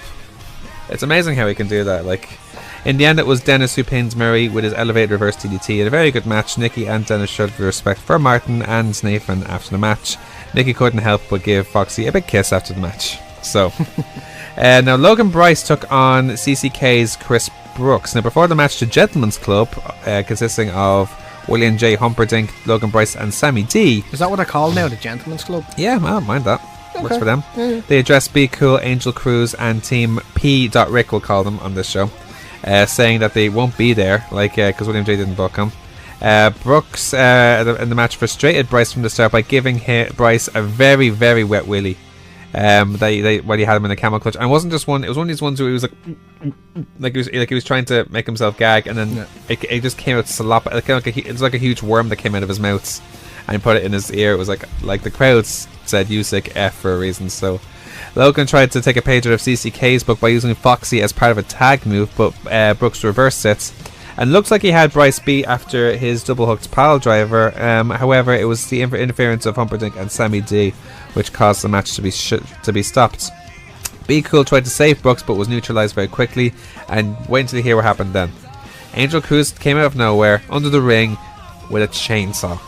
It's amazing how he can do that. Like, in the end, it was Dennis who pins Murray with his elevated reverse DDT in a very good match. Nikki and Dennis showed respect for Martin and Nathan after the match. Nikki couldn't help but give Foxy a big kiss after the match. So, now Logan Bryce took on CCK's Chris Brooks. Now, before the match, the Gentleman's Club, consisting of William J. Humperdinck, Logan Bryce, and Sammy D. Is that what they're called now, the Gentleman's Club? Yeah, I don't mind that. Okay. Works for them. Yeah. They addressed Be Cool, Angel Cruz, and Team P. Rick, we'll call them on this show, saying that they won't be there, because William J. didn't book them. Brooks, in the match, frustrated Bryce from the start by giving Bryce a very, very wet willy. While he had him in a camel clutch, and it wasn't just one. It was one of these ones where he was like he was trying to make himself gag, and then it just came out slop. It's like a huge worm that came out of his mouth, and he put it in his ear. It was like the crowds said "You sick F" for a reason. So Logan tried to take a page out of CCK's book by using Foxy as part of a tag move, but Brooks reversed it. And looks like he had Bryce beat after his double hooked pile driver. However, it was the interference of Humperdinck and Sammy D which caused the match to be stopped. Be Cool tried to save Brooks but was neutralized very quickly, and wait until you hear what happened then. Angel Cruz came out of nowhere under the ring with a chainsaw.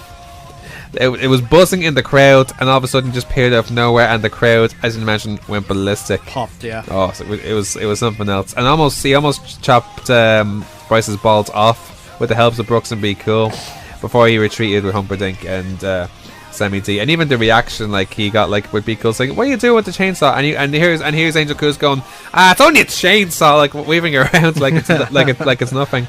It was buzzing in the crowd, and all of a sudden just appeared out of nowhere, and the crowd, as you can imagine, went ballistic. Popped, yeah. Oh, so it was something else, and he almost chopped Bryce's balls off with the helps of Brooks and Be Cool before he retreated with Humperdinck and Sammy D. And even the reaction, he got with Be Cool saying, "What are you doing with the chainsaw?" And here's Angel Cruz going, "It's only a chainsaw," waving it around like it's nothing.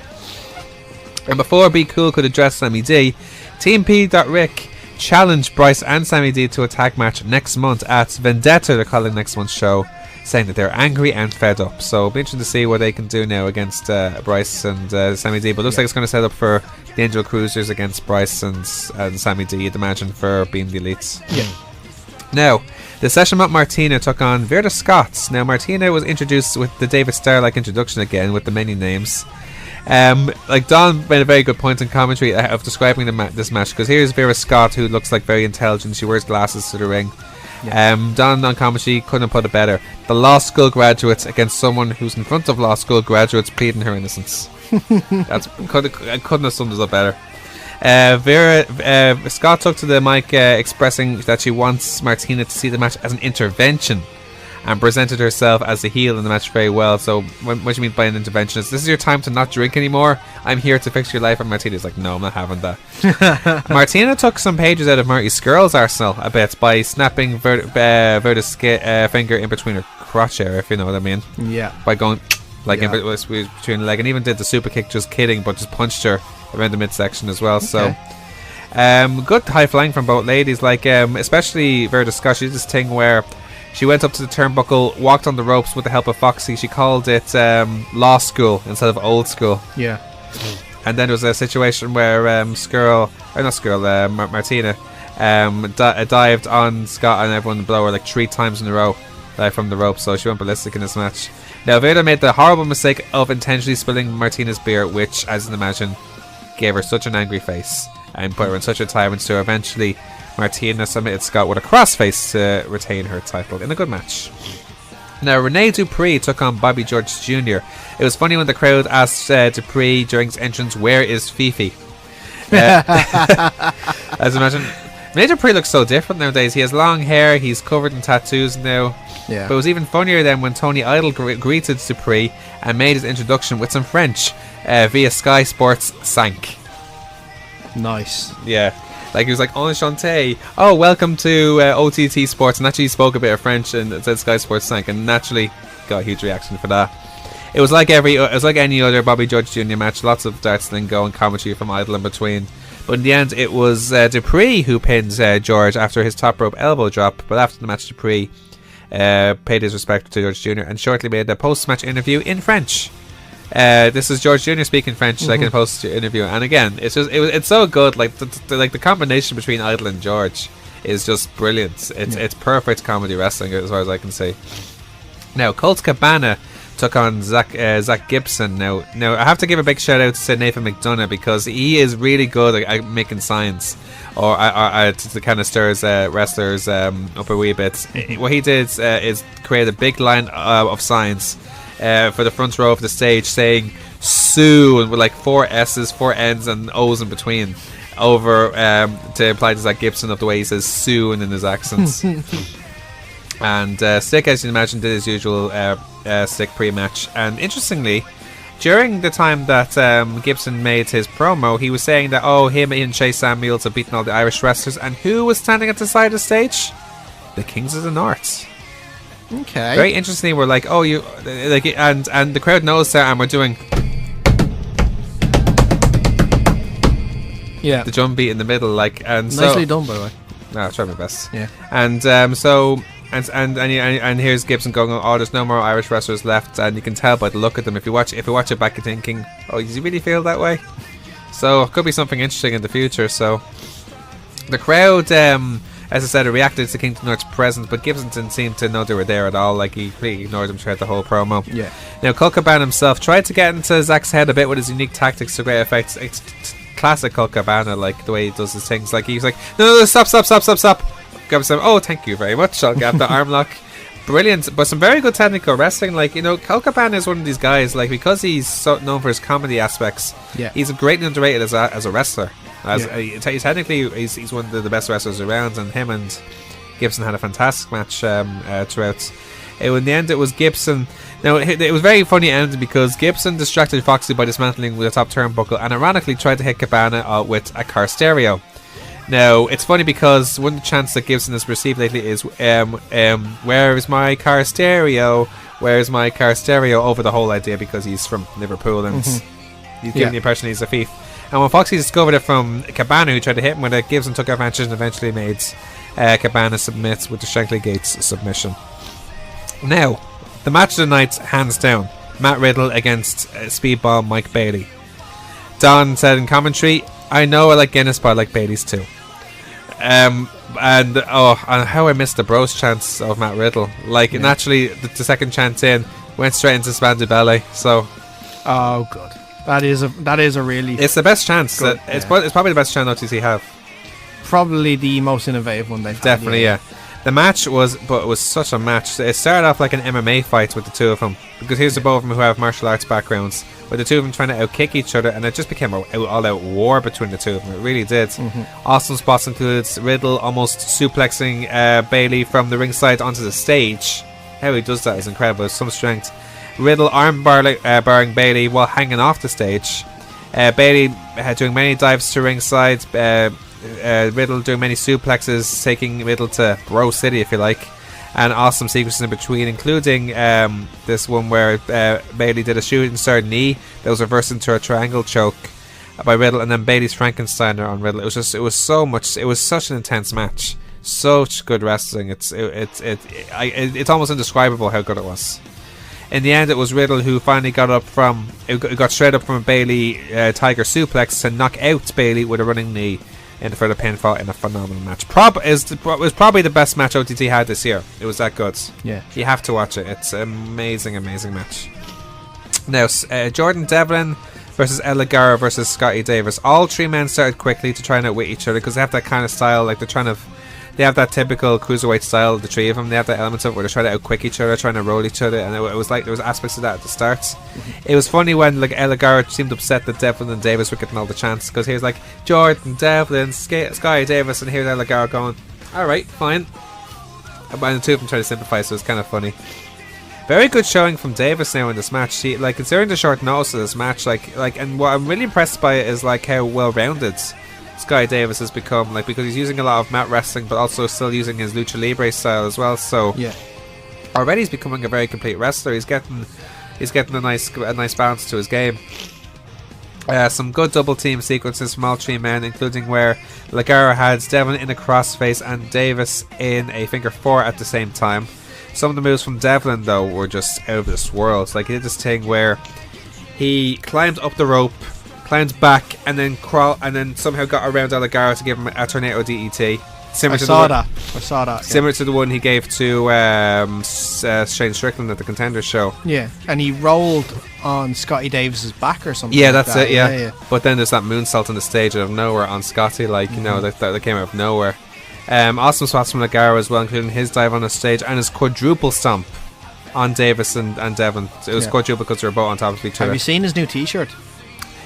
And before Be Cool could address Sammy D, Team P. Rick challenged Bryce and Sammy D to a tag match next month at Vendetta. They're calling next month's show, saying that they're angry and fed up. So it'll be interesting to see what they can do now against Bryce and Sammy D. But it looks like it's going to set up for the Angel Cruisers against Bryce and Sammy D, you'd imagine, for being the elites. Yeah. Now, the session with Martina took on Verda Scott. Now, Martina was introduced with the David Starr-like introduction again with the many names. Don made a very good point in commentary of describing this match, because here's Vera Scott, who looks like very intelligent. She wears glasses to the ring. Yeah. Don on commentary couldn't put it better. The law school graduates against someone who's in front of law school graduates pleading her innocence. I couldn't have summed it up better. Vera Scott took to the mic expressing that she wants Martina to see the match as an intervention, and presented herself as a heel in the match very well. So what do you mean by an intervention? This is your time to not drink anymore. I'm here to fix your life. And Martina's like, no, I'm not having that. Martina took some pages out of Marty Skrull's arsenal a bit by snapping Verda's finger in between her crotch area, if you know what I mean. Yeah. By going in between the leg, and even did the super kick, just kidding, but just punched her around the midsection as well. Okay. So good high flying from both ladies. Especially Verda Scott, she did this thing where she went up to the turnbuckle, walked on the ropes with the help of Foxy. She called it law school instead of old school. Yeah. And then there was a situation where Martina dived on Scott, and everyone blew her 3 times in a row from the rope. So she went ballistic in this match. Now, Verda made the horrible mistake of intentionally spilling Martina's beer, which, as you can imagine, gave her such an angry face and put her in such a tyrant. So eventually Martina submitted Scott with a crossface to retain her title in a good match. Now, Rene Dupree took on Bobby George Jr. It was funny when the crowd asked Dupree during his entrance, "Where is Fifi?" As you imagine, Rene Dupree looks so different nowadays. He has long hair, he's covered in tattoos now. Yeah. But it was even funnier then when Tony Idol greeted Dupree and made his introduction with some French via Sky Sports 5. Nice. Yeah. He was like, "Enchanté. Oh, welcome to OTT Sports." And actually he spoke a bit of French and said Sky Sports 5, and naturally got a huge reaction for that. It was like any other Bobby George Jr. match. Lots of darts lingo and commentary from Idol in between. But in the end, it was Dupree who pinned George after his top rope elbow drop. But after the match, Dupree paid his respect to George Jr. and shortly made a post-match interview in French. This is George Jr. speaking French, in a post interview, and again, it's so good. The combination between Idol and George is just brilliant. It's perfect comedy wrestling as far as I can see. Now, Colt Cabana took on Zach Gibson. Now I have to give a big shout out to Nathan McDonough, because he is really good at making signs, or to kind of stirs wrestlers up a wee bit. What he did is create a big line of signs for the front row of the stage saying "Sue" and with like 4 S's, 4 N's, and O's in between, over to imply to Zach Gibson of the way he says "Sue" and in his accents. And Stick, as you imagine, did his usual Stick pre-match. And interestingly, during the time that Gibson made his promo, he was saying that him and Chase Samuels have beaten all the Irish wrestlers, and who was standing at the side of the stage? The Kings of the North. Okay. Very interestingly, we're like, you like, and the crowd knows that, and we're doing the drum beat in the middle, like, and nicely done, by the way. No, I tried my best. Yeah. And and here's Gibson going, there's no more Irish wrestlers left, and you can tell by the look at them. If you watch it back, you're thinking, does he really feel that way? So it could be something interesting in the future. So the crowd, as I said, reacted to King of the North's presence, but Gibson didn't seem to know they were there at all. Like, he completely ignored them throughout the whole promo. Yeah. Now Colt Cabana himself tried to get into Zach's head a bit with his unique tactics to great effect. It's classic Colt Cabana, like the way he does his things. Like, he's like, no, stop. Thank you very much. I'll get the arm lock. Brilliant, but some very good technical wrestling. Like, Colt Cabana is one of these guys, like, because he's so known for his comedy aspects. Yeah, he's greatly underrated as a wrestler. Technically, he's one of the best wrestlers around, and him and Gibson had a fantastic match throughout. In the end, it was Gibson. Now, it was very funny ending, because Gibson distracted Foxy by dismantling the top turnbuckle, and ironically tried to hit Cabana with a car stereo. Now, it's funny because one of the chants that Gibson has received lately is where is my car stereo? Where's my car stereo? Over the whole idea, because he's from Liverpool and he's giving the impression he's a thief. And when Foxy discovered it from Cabana, who tried to hit him with it, Gibson took advantage and eventually made Cabana submit with the Shankly Gates submission. Now, the match of the night, hands down, Matt Riddle against Speedball Mike Bailey. Don said in commentary, I know I like Guinness, but I like Bailey's too. And how I missed the bros chants of Matt Riddle. Like, naturally, the second chant in went straight into Spandu Ballet. So, good. That is a really. It's the best chance. It's probably the best chant OTC have. Probably the most innovative one they've had. Definitely, yeah. The match was such a match. It started off like an MMA fight with the two of them, because here's the both of them who have martial arts backgrounds, with the two of them trying to outkick each other, and it just became an all-out war between the two of them. It really did. Awesome spots included Riddle almost suplexing Bailey from the ringside onto the stage. How he does that is incredible. There's some strength. Riddle barring Bailey while hanging off the stage. Bailey doing many dives to ringside. Riddle doing many suplexes, taking Riddle to Bro City, if you like, and awesome sequences in between, including this one where Bailey did a shooting star knee that was reversed into a triangle choke by Riddle, and then Bailey's Frankensteiner on Riddle. It was such an intense match, such good wrestling. It's almost indescribable how good it was. In the end, it was Riddle who finally got straight up from a Bailey Tiger suplex to knock out Bailey with a running knee for the pinfall in a phenomenal match. It was probably the best match OTT had this year. It was that good. Yeah, you have to watch it. It's an amazing match. Now, Jordan Devlin versus El Ligero versus Scotty Davis. All three men started quickly to try and outwit each other, because they have that kind of style. Like, they have that typical cruiserweight style, the three of them. They have that element of it where they try to outquick each other, trying to roll each other, and it was like there was aspects of that at the start. It was funny when like El Ligero seemed upset that Devlin and Davis were getting all the chants, because he was like, Jordan, Devlin, Sky Davis, and here's El Ligero going, alright, fine. And the two of them trying to sympathise, so it was kind of funny. Very good showing from Davis now in this match. Considering the short notice of this match, and what I'm really impressed by it is like how well rounded Sky Davis has become, like, because he's using a lot of mat wrestling but also still using his lucha libre style as well. So already he's becoming a very complete wrestler. He's getting a nice balance to his game. Some good double team sequences from all three men, including where Ligero had Devlin in a crossface and Davis in a finger four at the same time. Some of the moves from Devlin though were just out of this world. Like, he did this thing where he climbed up the rope, climbed back, and then somehow got around El Ligero to give him a tornado DET Similar I to saw the one, that. I saw that. Similar to the one he gave to Shane Strickland at the Contenders show. Yeah, and he rolled on Scotty Davis's back or something. Yeah, like that's that. it. Yeah. But then there's that moonsault on the stage out of nowhere on Scotty, like you know, that came out of nowhere. Awesome spots from Ligaro as well, including his dive on the stage and his quadruple stomp on Davis and Devlin. So it was quadruple because they were both on top of each other. Have you seen his new T-shirt?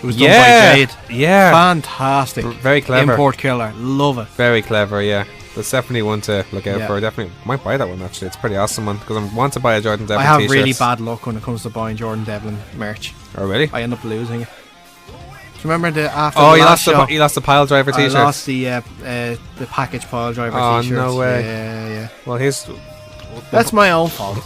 It was done by Jade. Yeah, Fantastic. Very clever. Import killer. Love it. Very clever. Yeah, that's definitely one to look out for. Definitely might buy that one actually. It's a pretty awesome one because I want to buy a Jordan Devlin. I have t-shirts. really bad luck when it comes to buying Jordan Devlin merch. Oh really? I end up losing it. Do you remember the after? Oh, the you last show, you lost the pile driver t-shirt. I lost the package pile driver t-shirts. Oh no way! Yeah. Well, That's my own fault.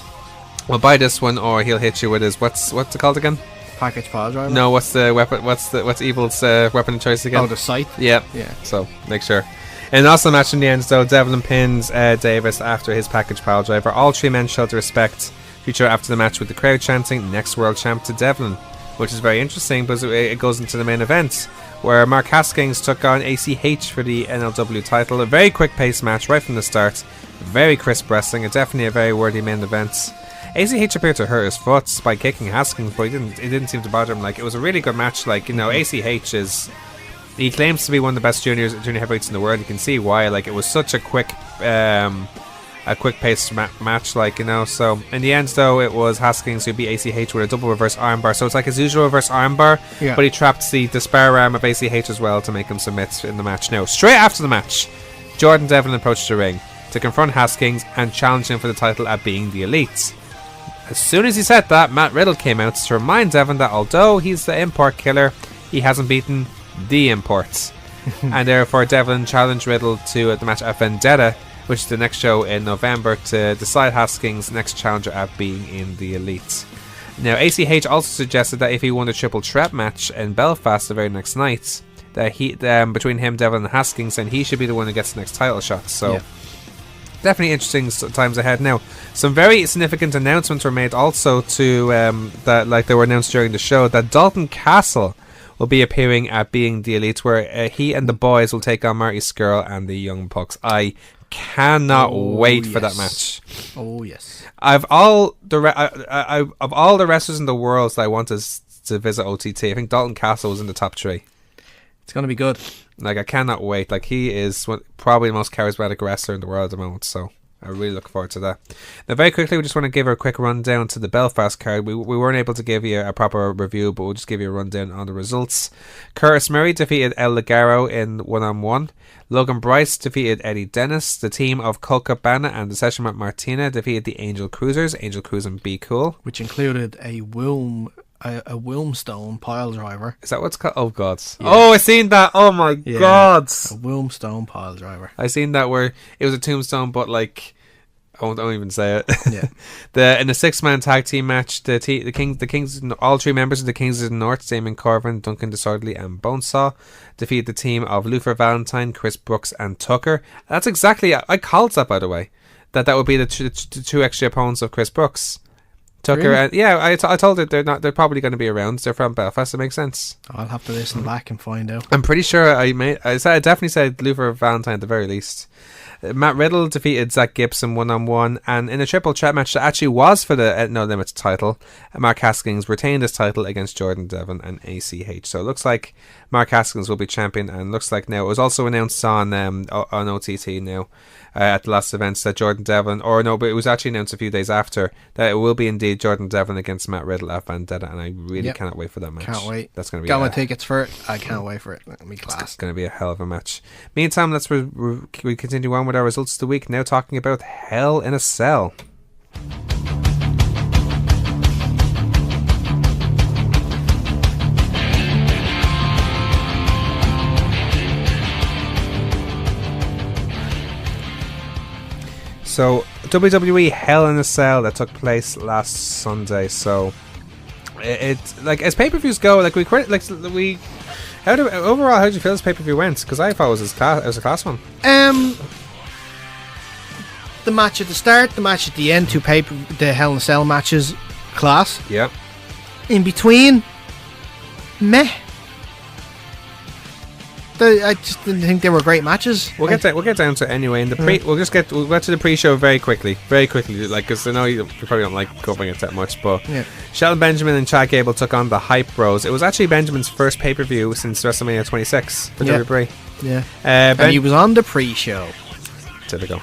Well, buy this one, or he'll hit you with his what's it called again? Package pile driver. No, what's the weapon? What's Evil's weapon of choice again? Oh, the sight. Yeah. So make sure. In an awesome match in the end, though, Devlin pins Davis after his package pile driver. All three men showed their respect to each other after the match, with the crowd chanting "Next World Champ" to Devlin, which is very interesting because it goes into the main event where Mark Haskins took on ACH for the NLW title. A very quick paced match right from the start. Very crisp wrestling. Definitely a very worthy main event. ACH appeared to hurt his foot by kicking Haskins, but it didn't seem to bother him. Like, it was a really good match. Like, you know, ACH he claims to be one of the best junior heavyweights in the world. You can see why. Like, it was such a quick paced match, like, you know. So in the end, though, it was Haskins who beat ACH with a double reverse armbar. So it's like his usual reverse armbar, but he trapped the spare arm of ACH as well to make him submit in the match. Now, straight after the match, Jordan Devlin approached the ring to confront Haskins and challenge him for the title at Being the Elite. As soon as he said that, Matt Riddle came out to remind Devlin that although he's the import killer, he hasn't beaten the imports. And therefore Devlin challenged Riddle to the match at Vendetta, which is the next show in November, to decide Haskins' next challenger at Being in the Elite. Now, ACH also suggested that if he won the triple threat match in Belfast the very next night, that between him, Devlin and Haskins, then he should be the one who gets the next title shot. So definitely interesting times ahead. Now, some very significant announcements were made also to that, like, they were announced during the show, that Dalton Castle will be appearing at Being the Elite, where he and the boys will take on Marty Skrull and the Young Bucks. I cannot wait for that match. Oh yes. Of all the wrestlers in the world that I want to visit OTT, I think Dalton Castle was in the top 3. It's gonna be good. Like, I cannot wait. Like, he is probably the most charismatic wrestler in the world at the moment, so I really look forward to that. Now, very quickly, we just want to give a quick rundown to the Belfast card. We weren't able to give you a proper review, but we'll just give you a rundown on the results. Curtis Murray defeated El Ligaro in 1-on-1. Logan Bryce defeated Eddie Dennis. The team of Colt Cabana and the Session Matt Martina defeated the Angel Cruisers. Angel Cruise and Be Cool, which included a Wilmstone pile driver. Is that what's called? Oh god! Yeah. Oh, I seen that! Oh my god! A Wilmstone pile driver. I seen that where it was a tombstone, but like I won't even say it. Yeah. In the 6-man tag team match, the Kings, all 3 members of the Kings of the North, Damon Corvin, Duncan Disorderly, and Bonesaw, defeated the team of Luther Valentine, Chris Brooks, and Tucker. That's exactly, I called that, by the way, that would be the 2 extra opponents of Chris Brooks. Tucker, really? I told it they're probably going to be around. They're from Belfast. It makes sense. I'll have to listen back and find out. I'm pretty sure I definitely said Luther Valentine at the very least. Matt Riddle defeated Zach Gibson 1-on-1, and in a triple threat match that actually was for the No Limits title, Mark Haskins retained his title against Jordan Devlin and ACH. So it looks like Mark Haskins will be champion, and looks like now it was also announced on OTT now at the last events that Jordan Devlin, but it was actually announced a few days after that it will be indeed Jordan Devlin against Matt Riddle at Vendetta, and I really cannot wait for that match. Can't wait. That's going to be got my tickets for it. I can't wait for it. It'll be class. It's going to be a hell of a match. Meantime, let's we continue on with our results of the week, now talking about Hell in a Cell. So WWE Hell in a Cell that took place last Sunday. So it like, as pay-per-views go, like overall, how did you feel as pay-per-view went? Because I thought it was a class one. The match at the start, the match at the end, the Hell in a Cell matches, class. Yeah. In between, meh. I just didn't think they were great matches. We'll get down to it anyway. In the we'll get to the pre-show very quickly, like, because I know you probably don't like covering it that much. But Shelton Benjamin and Chad Gable took on the Hype Bros. It was actually Benjamin's first pay-per-view since WrestleMania 26 for WWE. Yeah, and he was on the pre-show. Typical.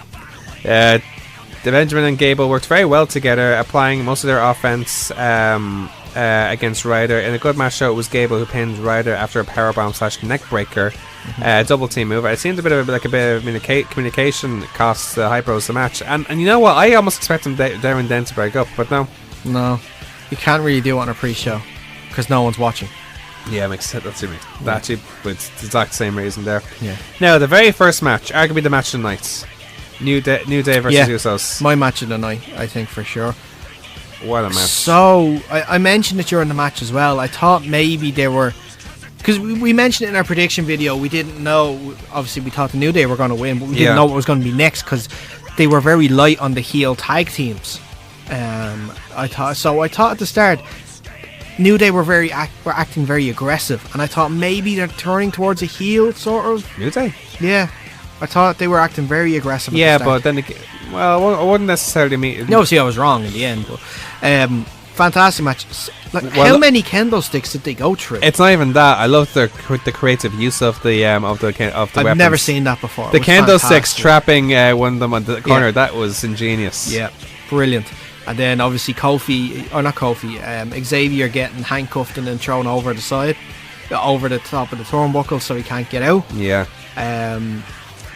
The Benjamin and Gable worked very well together, applying most of their offense against Ryder. In a good match show, it was Gable who pinned Ryder after a powerbomb / neckbreaker double team move. It seemed a bit of communication cost the Hype Bros the match. And you know what? I almost expected Darren then to break up, but no. No, you can't really do it on a pre-show because no one's watching. Yeah, makes sense. That's it. Actually, it's the exact same reason there. Yeah. Now, the very first match, arguably the match of the night. New Day versus Usos. My match of the night, I think, for sure. What a match. So, I mentioned it during the match as well. I thought maybe they were... Because we mentioned it in our prediction video. We didn't know... Obviously, we thought the New Day were going to win, but we didn't know what was going to be next because they were very light on the heel tag teams. I thought at the start, New Day were acting very aggressive, and I thought maybe they're turning towards a heel, sort of. New Day? Yeah. I thought they were acting very aggressive. Yeah, but then I wouldn't necessarily mean. No, see, I was wrong in the end. But fantastic match. Like, how many kendo sticks did they go through? It's not even that. I love the creative use of the I've weapons. Never seen that before. The kendo sticks trapping one of them on the corner. That was ingenious. Yeah, brilliant. And then obviously Xavier getting handcuffed and then thrown over the side, over the top of the turnbuckle, so he can't get out. Yeah.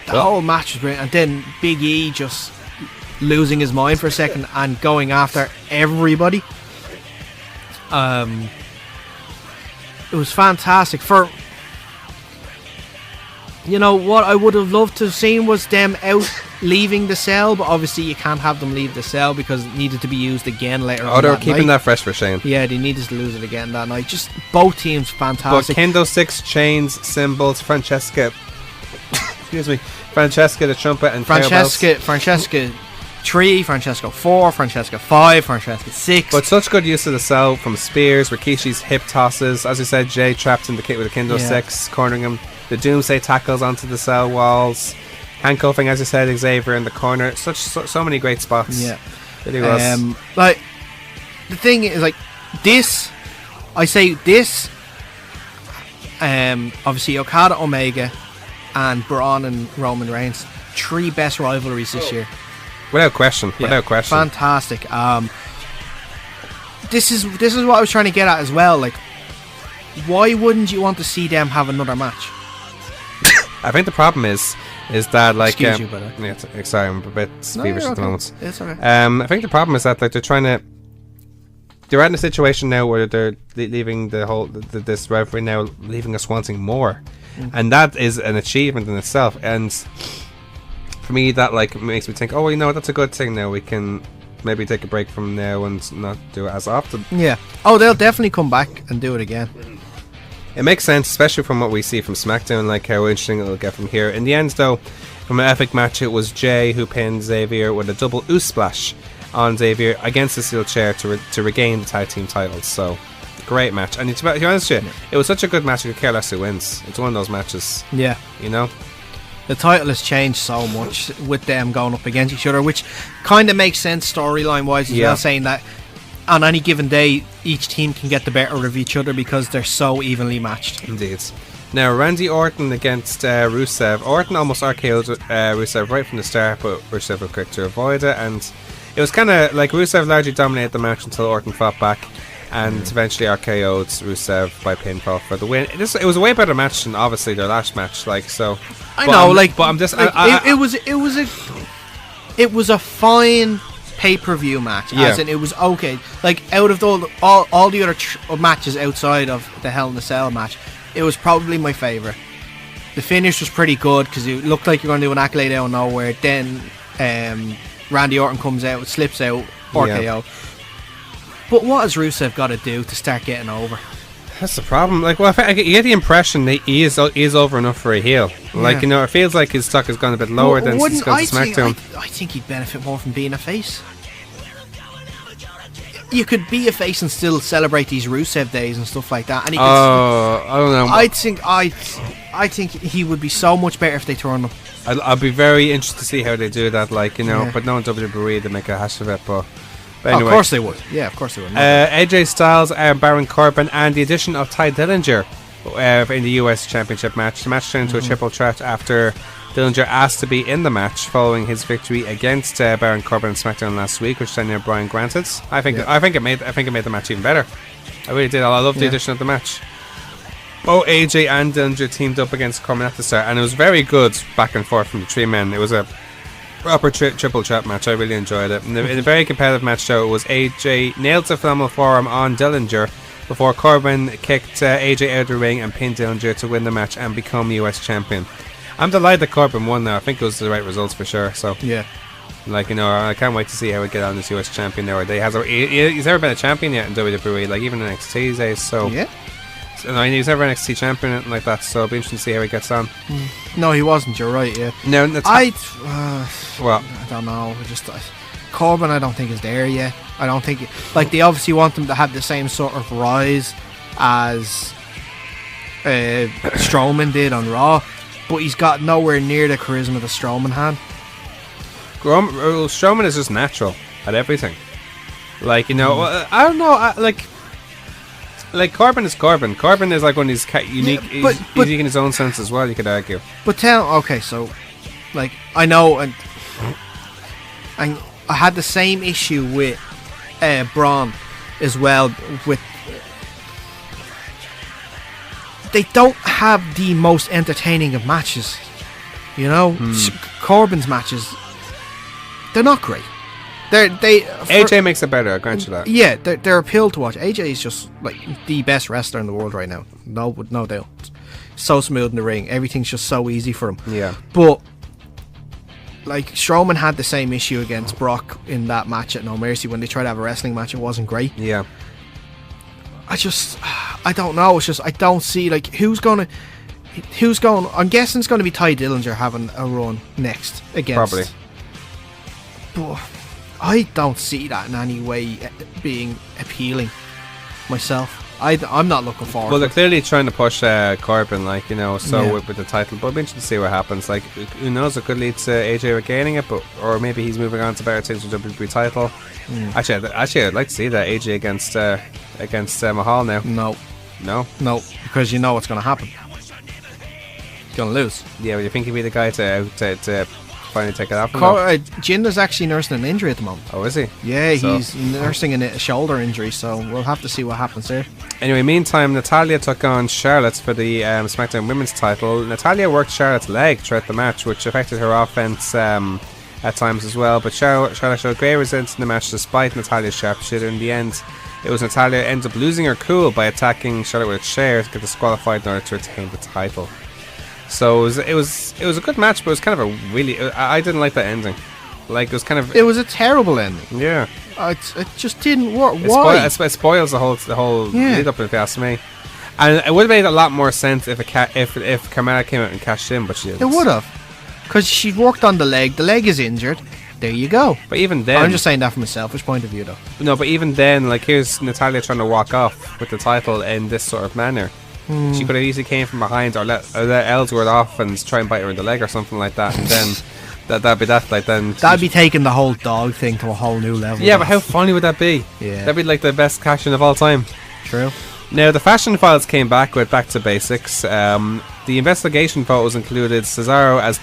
The whole match was brilliant, and then Big E just losing his mind for a second and going after everybody. It was fantastic. For what I would have loved to have seen was them out leaving the cell, but obviously you can't have them leave the cell because it needed to be used again later on. They were keeping that fresh for Shane. Yeah, they needed to lose it again that night. Just both teams fantastic. But kendo sticks, chains, cymbals, Francesca the trumpet, and Francesca 3, Francesca 4, Francesca 5, Francesca 6. But such good use of the cell, from spears, Rikishi's hip tosses, as you said, Jay trapped in the kit with a kendo sticks, cornering him, the Doomsday tackles onto the cell walls, handcuffing, as you said, Xavier in the corner. So many great spots. Yeah, it really was. Like, the thing is, like, this, I say this. Obviously Okada, Omega, and Braun and Roman Reigns, 3 best rivalries this year. Without question. Fantastic. This is what I was trying to get at as well. Like, why wouldn't you want to see them have another match? I think the problem is that, like, excuse you, brother. Yeah, sorry, I'm a bit feverish at the moment. It's okay. I think the problem is that, like, they're in a situation now where they're leaving this rivalry now, leaving us wanting more. And that is an achievement in itself, and for me that, like, makes me think, that's a good thing. Now we can maybe take a break from now and not do it as often. Yeah. They'll definitely come back and do it again. It makes sense, especially from what we see from Smackdown, like how interesting it'll get from here. In the end, though, from an epic match, it was Jay who pinned Xavier with a double ooze splash on Xavier against the steel chair to regain the tag team titles. So, great match. And to be honest with you, it was such a good match, you could care less who wins. It's one of those matches. Yeah. The title has changed so much with them going up against each other, which kind of makes sense storyline wise as well, saying that on any given day each team can get the better of each other because they're so evenly matched. Indeed. Now, Randy Orton against Rusev. Orton almost RKO'd Rusev right from the start, but Rusev was quick to avoid it, and it was kind of like Rusev largely dominated the match until Orton fought back and eventually RKO'd Rusev by pinfall for the win. It was a way better match than obviously their last match, like, so. I know, but I'm just. It was a fine pay-per-view match. As in, it was okay. Like, out of all the other matches outside of the Hell in a Cell match, it was probably my favourite. The finish was pretty good because it looked like you're going to do an accolade out of nowhere. Then Randy Orton comes out, slips out, RKO. But what has Rusev got to do to start getting over? That's the problem. Like, well, you get the impression that he is over enough for a heel. Like, it feels like his stock has gone a bit lower than since going to SmackDown. I think he'd benefit more from being a face. You could be a face and still celebrate these Rusev days and stuff like that. And he could I don't know. I I think he would be so much better if they turn him. I'll be very interested to see how they do that, like, you know, Yeah. but no WWE to make a hash of it, but anyway. Of course they would. Yeah, of course they would. AJ Styles, Baron Corbin, and the addition of Ty Dillinger in the US Championship match. The match turned into a triple threat after Dillinger asked to be in the match following his victory against Baron Corbin in Smackdown last week, which Daniel Bryan granted. I think it made the match even better. I really did. I love the addition of the match. Both AJ and Dillinger teamed up against Corbin at the start, and it was very good back and forth from the three men. It was a proper triple threat match. I really enjoyed it. In a very competitive match, though, it was AJ nailed a phenomenal forearm on Dillinger before Corbin kicked AJ out of the ring and pinned Dillinger to win the match and become US champion. I'm delighted that Corbin won now. I think it was the right results for sure. So Yeah. like, you know, I can't wait to see how we get on this US champion nowadays. He's never been a champion yet in WWE, like even in NXT these days. So Yeah. no, he's never an NXT champion or anything like that. So it'll be interesting to see how he gets on. No, he wasn't. You're right. Yeah. Now, well, I don't know. Corbin, I don't think is there yet. I don't think like they obviously want him to have the same sort of rise as Strowman did on Raw, but he's got nowhere near the charisma that Strowman had. Strowman is just natural at everything. Like, you know, I don't know. Like Corbin is Corbin. Corbin is like one of these unique, but unique in his own sense as well. You could argue. But okay, so like I know, and I had the same issue with Braun as well. With they don't have the most entertaining of matches, you know. Corbin's matches, they're not great. AJ makes it better, I'll grant you that. Yeah, they're appeal to watch. AJ is just like the best wrestler in the world right now. No doubt. So smooth in the ring. Everything's just so easy for him. Yeah. But like Strowman had the same issue against Brock in that match at No Mercy when they tried to have a wrestling match. It wasn't great. Yeah. I don't know. It's just I don't see like who's going. I'm guessing it's going to be Ty Dillinger having a run next against. Probably. But I don't see that in any way being appealing myself. I'm not looking forward. Well, they're clearly trying to push Corbin, like, you know, so Yeah. with the title. But it'll be interesting to see what happens. Like, who knows? It could lead to AJ regaining it, or maybe he's moving on to better things with the WWE title. Actually, I'd like to see that AJ against Mahal now. No, because you know what's going to happen. He's going to lose. Yeah, well, you think he'd be the guy to finally take it off? Jinder's actually nursing an injury at the moment. Oh, is he? Yeah, So- he's nursing a shoulder injury, so we'll have to see what happens there. Anyway, meantime, Natalya took on Charlotte for the SmackDown Women's title. Natalya worked Charlotte's leg throughout the match, which affected her offense at times as well. But Charlotte showed great resilience in the match despite Natalya's sharpshooter. In the end, it was Natalya who ended up losing her cool by attacking Charlotte with a chair to get disqualified in order to retain the title. So it was a good match, but it was kind of a really... I didn't like that ending. Like, it was kind of... It was a terrible ending. Yeah. It just didn't work. Why? It spoils the whole Yeah. lead up, if you ask me. And it would have made a lot more sense if Carmella came out and cashed in, but she didn't. It would have. Because she worked on the leg. The leg is injured. There you go. But even then... I'm just saying that from a selfish point of view, though. No, but even then, like, here's Natalya trying to walk off with the title in this sort of manner. She could have easily came from behind or let Ellsworth off and try and bite her in the leg or something like that, and then that'd be that. Like, then That'd be taking the whole dog thing to a whole new level. yeah, but how funny would that be? Yeah. That'd be like the best cash in of all time. True. Now, the Fashion Files came back with Back to Basics. The investigation photos included Cesaro as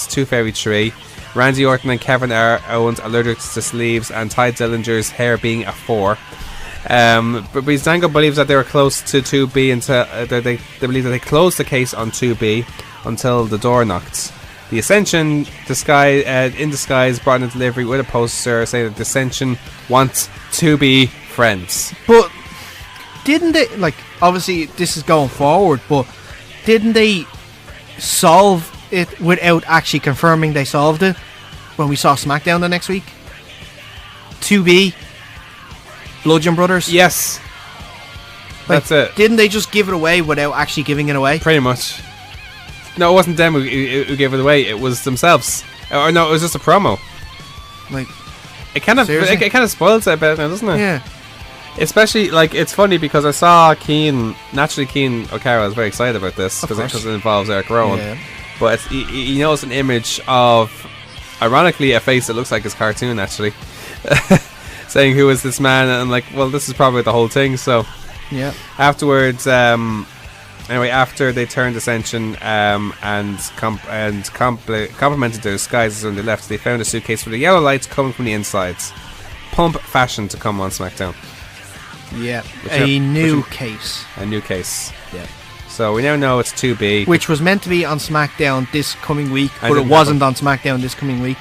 Tooth Fairy Tree, Randy Orton and Kevin Owens allergic to sleeves, and Ty Dillinger's hair being a 4. But Breezango believes that they were close to 2B until they believe that they closed the case on 2B until the door knocked. The Ascension in disguise brought in delivery with a poster saying that the Ascension wants to be friends. But didn't they, like, obviously this is going forward, but didn't they solve it without actually confirming they solved it when we saw Smackdown the next week? 2B, Bludgeon Brothers. Yes, Like, that's it. Didn't they just give it away without actually giving it away? Pretty much. No, it wasn't them who gave it away. It was themselves. Or no, it was just a promo. Like, It kind of seriously? it kind of spoils it a bit now, doesn't it? yeah. Especially, like, it's funny because I saw naturally Keen O'Carroll is very excited about this because it involves Eric Rowan. Yeah. But he knows an image of, ironically, a face that looks like his cartoon, actually. Saying, who is this man? And I'm like, well, this is probably the whole thing. So, yeah. Afterwards, anyway, after they turned Ascension and complimented their disguises when they left, they found a suitcase with the yellow lights coming from the insides. Pump fashion to come on SmackDown. Yeah, a new case. A new case. Yeah. So we now know it's 2B. Which was meant to be on SmackDown this coming week, And but it didn't wasn't on SmackDown this coming week.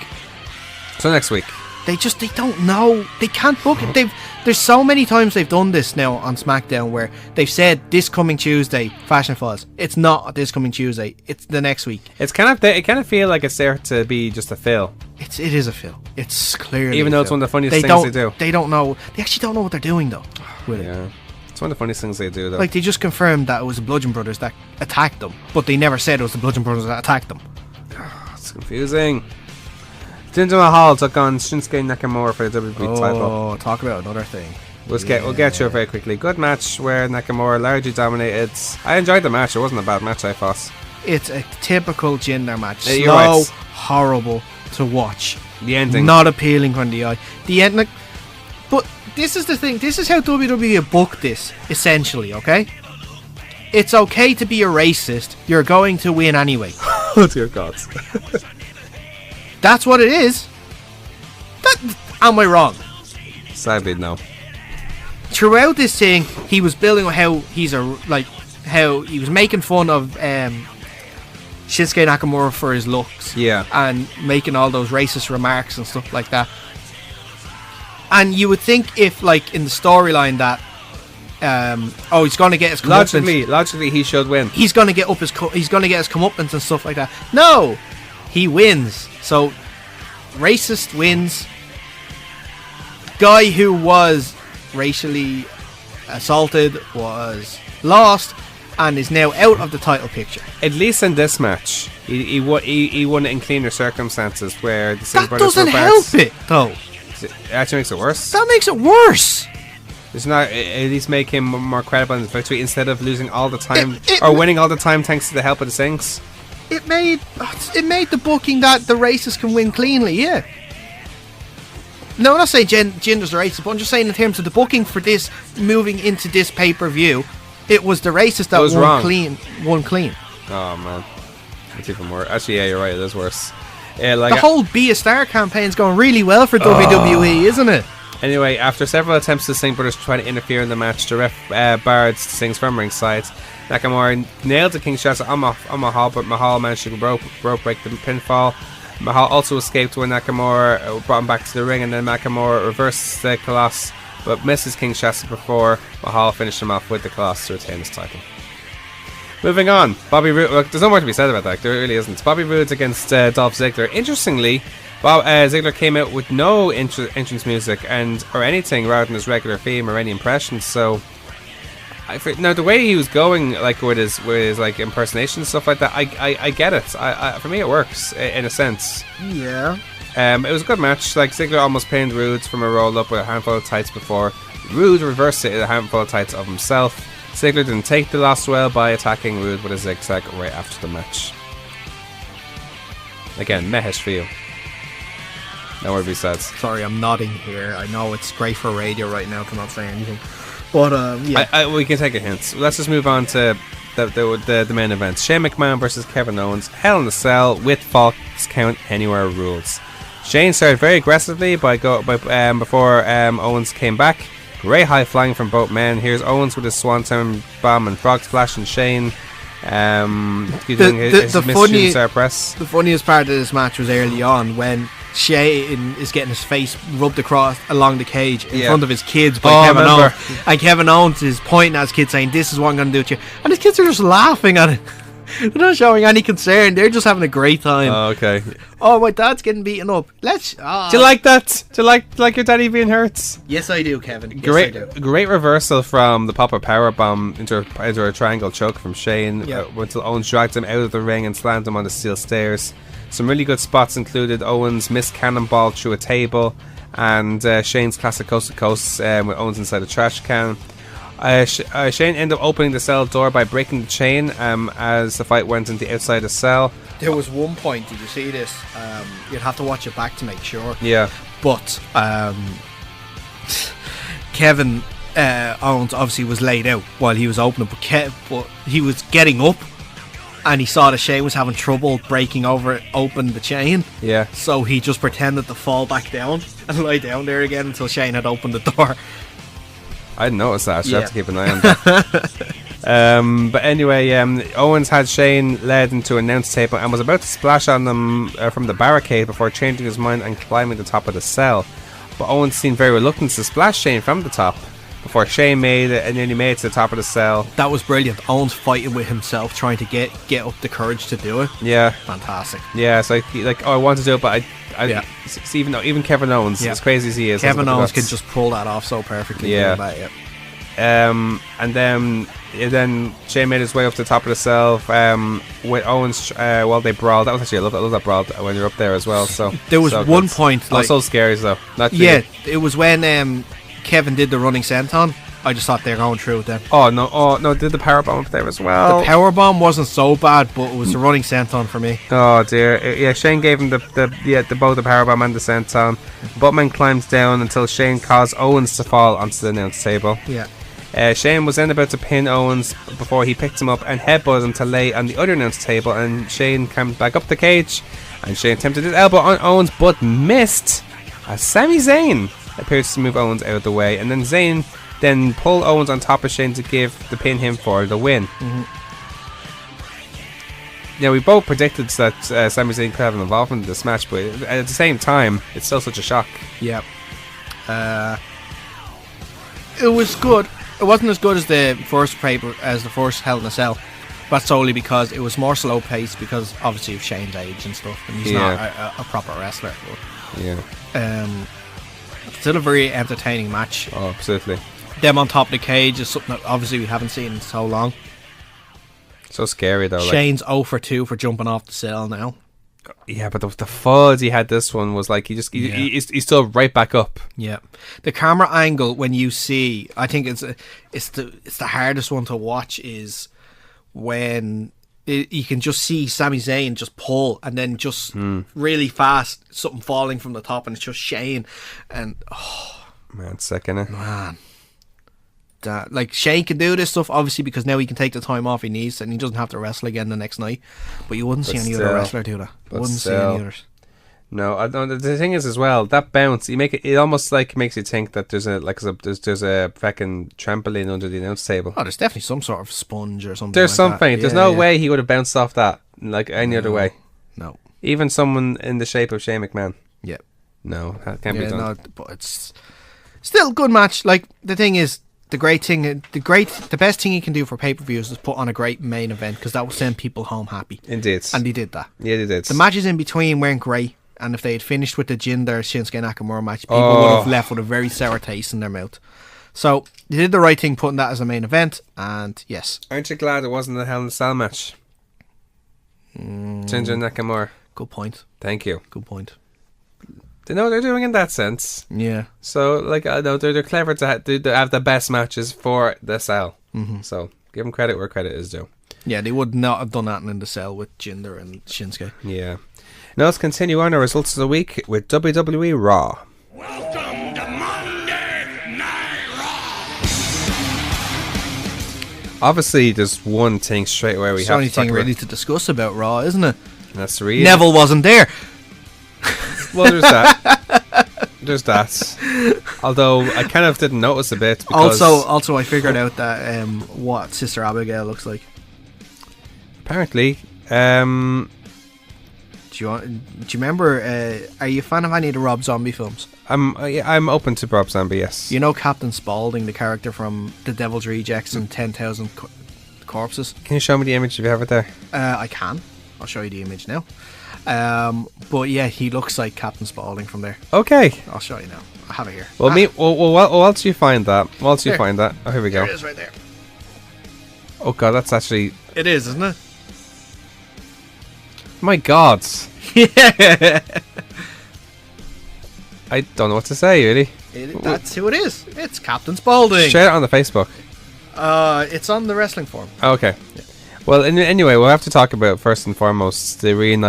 So next week. They don't know. They can't book it. There's so many times they've done this now on SmackDown where they've said this coming Tuesday, Fashion Files. It's not this coming Tuesday. It's the next week. It kind of feel like it's there to be just a fill. It is a fill. It's clearly even though it's one of the funniest things they do. They don't know. They actually don't know what they're doing though. With it. Yeah. It's one of the funniest things they do though. Like they just confirmed that it was the Bludgeon Brothers that attacked them, but they never said it was the Bludgeon Brothers that attacked them. It's confusing. Jinder Mahal took on Shinsuke Nakamura for the WWE title. Oh, talk about another thing. We'll get to it very quickly. Good match where Nakamura largely dominated. I enjoyed the match. It wasn't a bad match, I thought. It's a typical Jinder match. Yeah, Slow, right. horrible to watch. The ending. Not appealing on the eye. The end. But this is the thing. This is how WWE booked this, essentially, okay? It's okay to be a racist. You're going to win anyway. Oh, dear God. That's what it is. Am I wrong? Sadly, no. Throughout this thing, he was building how how he was making fun of Shinsuke Nakamura for his looks, Yeah. and making all those racist remarks and stuff like that. And you would think if, like, in the storyline that, he's going to get his comeuppance. Logically, he should win. He's going to get he's going to get his comeuppance and stuff like that. No, he wins. So, racist wins. Guy who was racially assaulted was lost and is now out of the title picture. At least in this match, he won it in cleaner circumstances where the Singh That brothers doesn't were help parts. it, though. It actually makes it worse. That makes it worse. It's not at least make him more credible in his victory instead of losing all the time It- or winning all the time thanks to the help of the Singhs. It made the booking that the racists can win cleanly, yeah. No, I'm not saying Jinder's a racist, but I'm just saying in terms of the booking for this moving into this pay-per-view, it was the racist that was won wrong. clean. Oh man, it's even worse. Actually, yeah, you're right. It is worse. Yeah, like The whole Be a Star campaign's going really well for WWE, isn't it? Anyway, after several attempts the Singh brothers to try to interfere in the match, the ref barred Singhs from ringside. Nakamura nailed the King Shot on Mahal, but Mahal managed to break the pinfall. Mahal also escaped when Nakamura brought him back to the ring, and then Nakamura reversed the Colossus, but misses King Shasta before Mahal finished him off with the Colossus to retain his title. Moving on, Bobby Roode. Look, there's no more to be said about that. There really isn't. Bobby Roode against Dolph Ziggler. Interestingly, Ziggler came out with no entrance music or anything rather than his regular theme or any impressions. So, now the way he was going, like with his like impersonation and stuff like that, I get it. For me, it works in a sense. Yeah. It was a good match. Like Ziggler almost pinned Roode from a roll up with a handful of tights before. Roode reversed it with a handful of tights of himself. Ziggler didn't take the loss well by attacking Roode with a zigzag right after the match. Again, mehish for you. No word to be said. Sorry, I'm nodding here. I know it's great for radio right now to not say anything. But, yeah. We can take a hint. Let's just move on to the main event. Shane McMahon versus Kevin Owens. Hell in a Cell with Falls Count Anywhere rules. Shane started very aggressively before Owens came back. Great high flying from both men. Here's Owens with his Swanton Bomb and Frog Splash, and Shane doing his Miss Star Press. The funniest part of this match was early on when Shane is getting his face rubbed across along the cage in front of his kids by Kevin Owens. And Kevin Owens is pointing at his kids saying, "This is what I'm going to do to you." And his kids are just laughing at it. They're not showing any concern. They're just having a great time. Oh, okay. Oh, my dad's getting beaten up. Do you like that? Do you like your daddy being hurt? Yes, I do, Kevin. Yes, Great, I do. great reversal from the pop-up power bomb into a triangle choke from Shane until Owens dragged him out of the ring and slammed him on the steel stairs. Some really good spots included Owens missed cannonball through a table and Shane's classic coast to coast with Owens inside a trash can. Shane ended up opening the cell door by breaking the chain as the fight went into the outside the cell. There was one point, did you see this? You'd have to watch it back to make sure. Yeah. But Kevin Owens obviously was laid out while he was opening, but he was getting up and he saw that Shane was having trouble breaking open the chain. Yeah. So he just pretended to fall back down and lie down there again until Shane had opened the door. I didn't notice that. You have to keep an eye on that. But anyway, Owens had Shane led into an announce table and was about to splash on them from the barricade before changing his mind and climbing the top of the cell. But Owens seemed very reluctant to splash Shane from the top before Shane nearly made it to the top of the cell. That was brilliant. Owens fighting with himself, trying to get up the courage to do it. Yeah. Fantastic. Yeah, so I want to do it, but see, even Kevin Owens, as crazy as he is, Kevin Owens can just pull that off so perfectly. Yeah. And then Shane made his way up to the top of the cell with Owens while they brawled. That was actually, I love that brawl when you're up there as well. So there was one point, like, so scary though. It was when Kevin did the running senton. I just thought they were going through it then. Oh no, did the powerbomb up there as well. The powerbomb wasn't so bad, but it was the running senton for me. Oh dear. Yeah, Shane gave him both the powerbomb and the senton. Buttman climbed down until Shane caused Owens to fall onto the announce table. Yeah. Shane was then about to pin Owens before he picked him up and headbutted him to lay on the other announce table, and Shane came back up the cage and Shane attempted his elbow on Owens but missed as Sami Zayn appears to move Owens out of the way, and then Zayn then pulled Owens on top of Shane to pin him for the win. Yeah, we both predicted that Sami Zayn could have an involvement in this match, but at the same time, it's still such a shock. Yeah. It was good. It wasn't as good as the first Hell in a Cell. That's solely because it was more slow paced because obviously of Shane's age and stuff, and he's not a proper wrestler. But, still a very entertaining match. Oh, absolutely. Them on top of the cage is something that obviously we haven't seen in so long. So scary though. Shane's 0 for 2 for jumping off the cell now. Yeah, but the fuzz he had this one was like he's still right back up. Yeah, the camera angle when you see, I think it's the hardest one to watch is when you can just see Sami Zayn just pull and then just really fast something falling from the top and it's just Shane and man, sick innit? Man. Like Shane can do this stuff obviously because now he can take the time off he needs and he doesn't have to wrestle again the next night. But you wouldn't see any other wrestler do that. Wouldn't see any others. No, I don't. The thing is as well, that bounce, it almost like makes you think that there's a fucking trampoline under the announce table. Oh, there's definitely some sort of sponge or something. There's like something. That. There's no way he would have bounced off that like any other way. No. Even someone in the shape of Shane McMahon. Yeah. No, that can't be done. No, but it's still a good match. Like the thing is, the best thing you can do for pay-per-views is put on a great main event because that will send people home happy. Indeed. And they did that. Yeah, they did. The matches in between weren't great, and if they had finished with the Jinder Shinsuke Nakamura match, people would have left with a very sour taste in their mouth. So they did the right thing putting that as a main event, and yes. Aren't you glad it wasn't a Hell in a Cell match? Jinder Nakamura. Good point. Thank you. Good point. They know what they're doing in that sense. Yeah. So, like, I know they're clever to have the best matches for the Cell. Mm-hmm. So, give them credit where credit is due. Yeah, they would not have done that in the Cell with Jinder and Shinsuke. Yeah. Now let's continue on our results of the week with WWE Raw. Welcome to Monday Night Raw. Obviously, there's one thing straight away we have to talk about. It's the only thing really to discuss about Raw, isn't it? And that's the reason. Neville wasn't there. Well, there's that. There's that. Although I kind of didn't notice a bit. Because Also, I figured out that what Sister Abigail looks like. Apparently, do you remember? Are you a fan of any of the Rob Zombie films? I'm open to Rob Zombie. Yes. You know Captain Spaulding, the character from The Devil's Rejects and 10,000 Corpses. Can you show me the image if you have it there? I can. I'll show you the image now. But yeah, he looks like Captain Spaulding from there. Okay. I'll show you now. I have it here. Well, whilst you find that, oh, here we go. There it is right there. Oh god, that's actually... It is, isn't it? My god. Yeah. I don't know what to say, really. That's who it is. It's Captain Spaulding. Share it on the Facebook. It's on the wrestling forum. Okay. Yeah. Well, anyway, we'll have to talk about first and foremost the reunion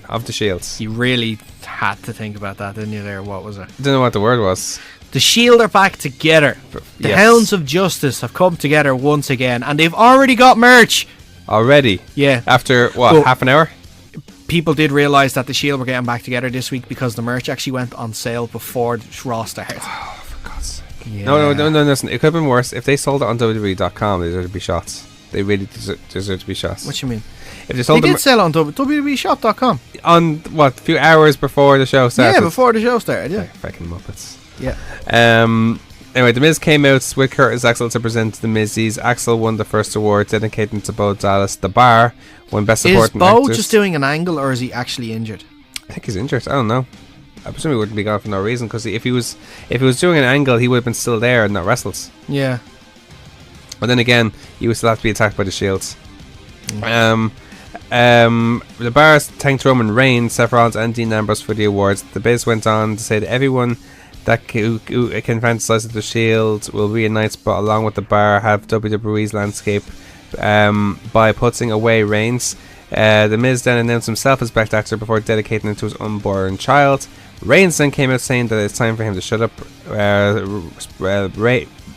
of the Shields. You really had to think about that, didn't you? There, what was it? Don't know what the word was. The Shield are back together. The Yes. Hounds of Justice have come together once again, and they've already got merch. Already? Yeah. After Well, half an hour? People did realise that the Shield were getting back together this week because the merch actually went on sale before the Raw started. Oh, for God's sake. Yeah. No, listen. It could have been worse. If they sold it on WWE.com, they deserve to be shots. They really deserve to be shots. What you mean? If they sold They did sell it on WWEshop.com. on, a few hours before the show started? Yeah, before the show started, yeah. Fucking Muppets. Yeah. Anyway, The Miz came out with Curtis Axel to present the Mizzies. Axel won the first award, dedicating to Bo Dallas. The Bar won Best Supporting Is Bo Actress. just doing an angle, or is he actually injured? I think he's injured. I don't know. I presume he wouldn't be gone for no reason, because if he was doing an angle, he would have been still there and not wrestled. Yeah. But then again, he would still have to be attacked by the Shields. The Bar thanked Roman Reigns, Seth Rollins, and Dean Ambrose for the awards. The Biz went on to say that everyone that who can fantasize that the Shield will reunite, but along with the Bar, have WWE's landscape by putting away Reigns. The Miz then announced himself as best actor before dedicating it to his unborn child. Reigns then came out saying that it's time for him to shut up.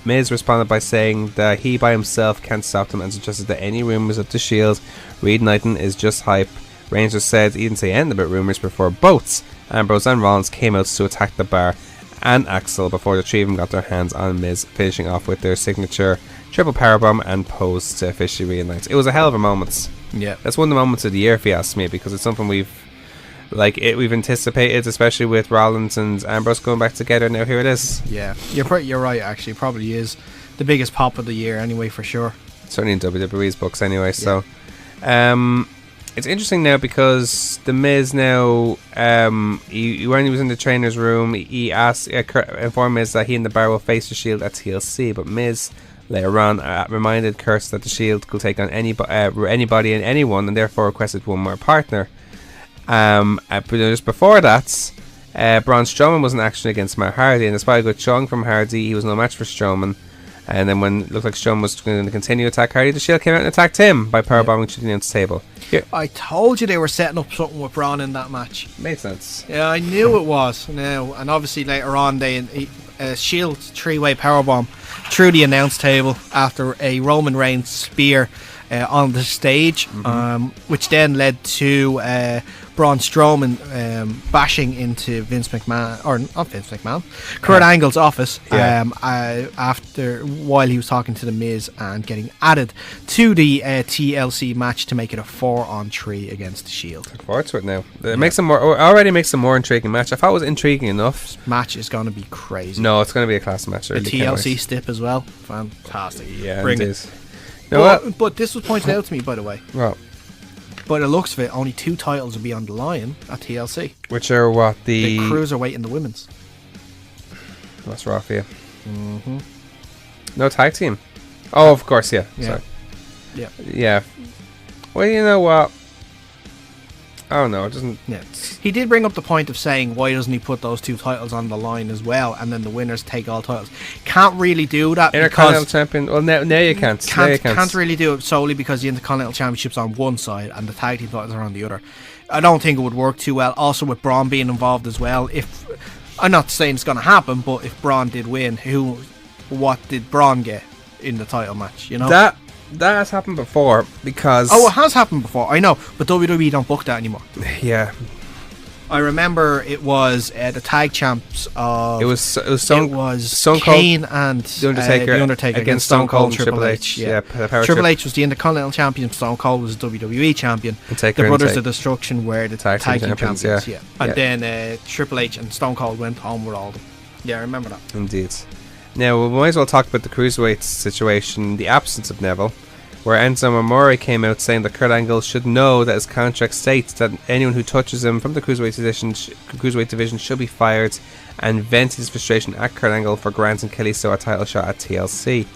Miz responded by saying that he by himself can't stop them, and suggested that any rumours of the Shield reuniting is just hype. Reigns just said he didn't say anything about rumours before both Ambrose and Rollins came out to attack the Bar and Axel before the three of them got their hands on Miz, finishing off with their signature triple powerbomb and pose to officially reunite. It was a hell of a moment. Yeah. That's one of the moments of the year, if you ask me, because it's something we've anticipated, especially with Rollins and Ambrose going back together. Now here it is. Yeah. You're right, actually. Probably is the biggest pop of the year anyway, for sure. Certainly in WWE's books anyway. So it's interesting now because the Miz now, when he was in the trainer's room, he informed Miz that he and the Bar will face the Shield at TLC, but Miz later on reminded Kurtz that the Shield could take on anybody and anyone, and therefore requested one more partner. But just before that, Braun Strowman was in action against Matt Hardy, and despite a good showing from Hardy, he was no match for Strowman. And then when it looked like Strowman was going to continue to attack Hardy, the Shield came out and attacked him by powerbombing to the announce table. Here. I told you they were setting up something with Braun in that match. Made sense. Yeah, I knew it was. Now, and obviously later on, they Shield three-way powerbomb through the announce table after a Roman Reigns spear on the stage, which then led to Braun Strowman bashing into Vince McMahon, or not Vince McMahon, Kurt Angle's office while he was talking to the Miz, and getting added to the TLC match to make it a 4-on-3 against the Shield. Look forward to it now. It makes already makes a more intriguing match. I thought it was intriguing enough. This match is going to be crazy. No, it's going to be a class match. The TLC stip as well. Fantastic. Yeah, Bring it it. is. No, But this was pointed out to me, by the way. well, By the looks of it, only 2 titles will be on the line at TLC. which are what The Cruiserweight and the Women's. That's raw for you. No tag team. Oh, of course, yeah. Yeah. Sorry. Yeah. Yeah. Well, you know what? I don't know. It doesn't. Yeah. He did bring up the point of saying, why doesn't he put those 2 titles on the line as well, and then the winners take all titles? Can't really do that. Intercontinental champion. Well, now you can't. Can't really do it solely because the Intercontinental Championship's on one side and the tag team titles are on the other. I don't think it would work too well. Also, with Braun being involved as well. If I'm not saying it's going to happen, but if Braun did win, what did Braun get in the title match? You know That has happened before because. Oh, it has happened before. I know, but WWE don't book that anymore. Yeah. I remember it was the tag champs of. It was Stone Kane and The Undertaker against Stone Cold and Triple H. Yeah, Triple H was the Intercontinental Champion. Stone Cold was the WWE Champion. The Brothers of Destruction were the tag team champions. Yeah. And then Triple H and Stone Cold went home with all of them. Yeah, I remember that. Indeed. Now we might as well talk about the Cruiserweight situation, the absence of Neville, where Enzo Amore came out saying that Kurt Angle should know that his contract states that anyone who touches him from the Cruiserweight division should be fired, and vented his frustration at Kurt Angle for granting Kalisto a title shot at TLC.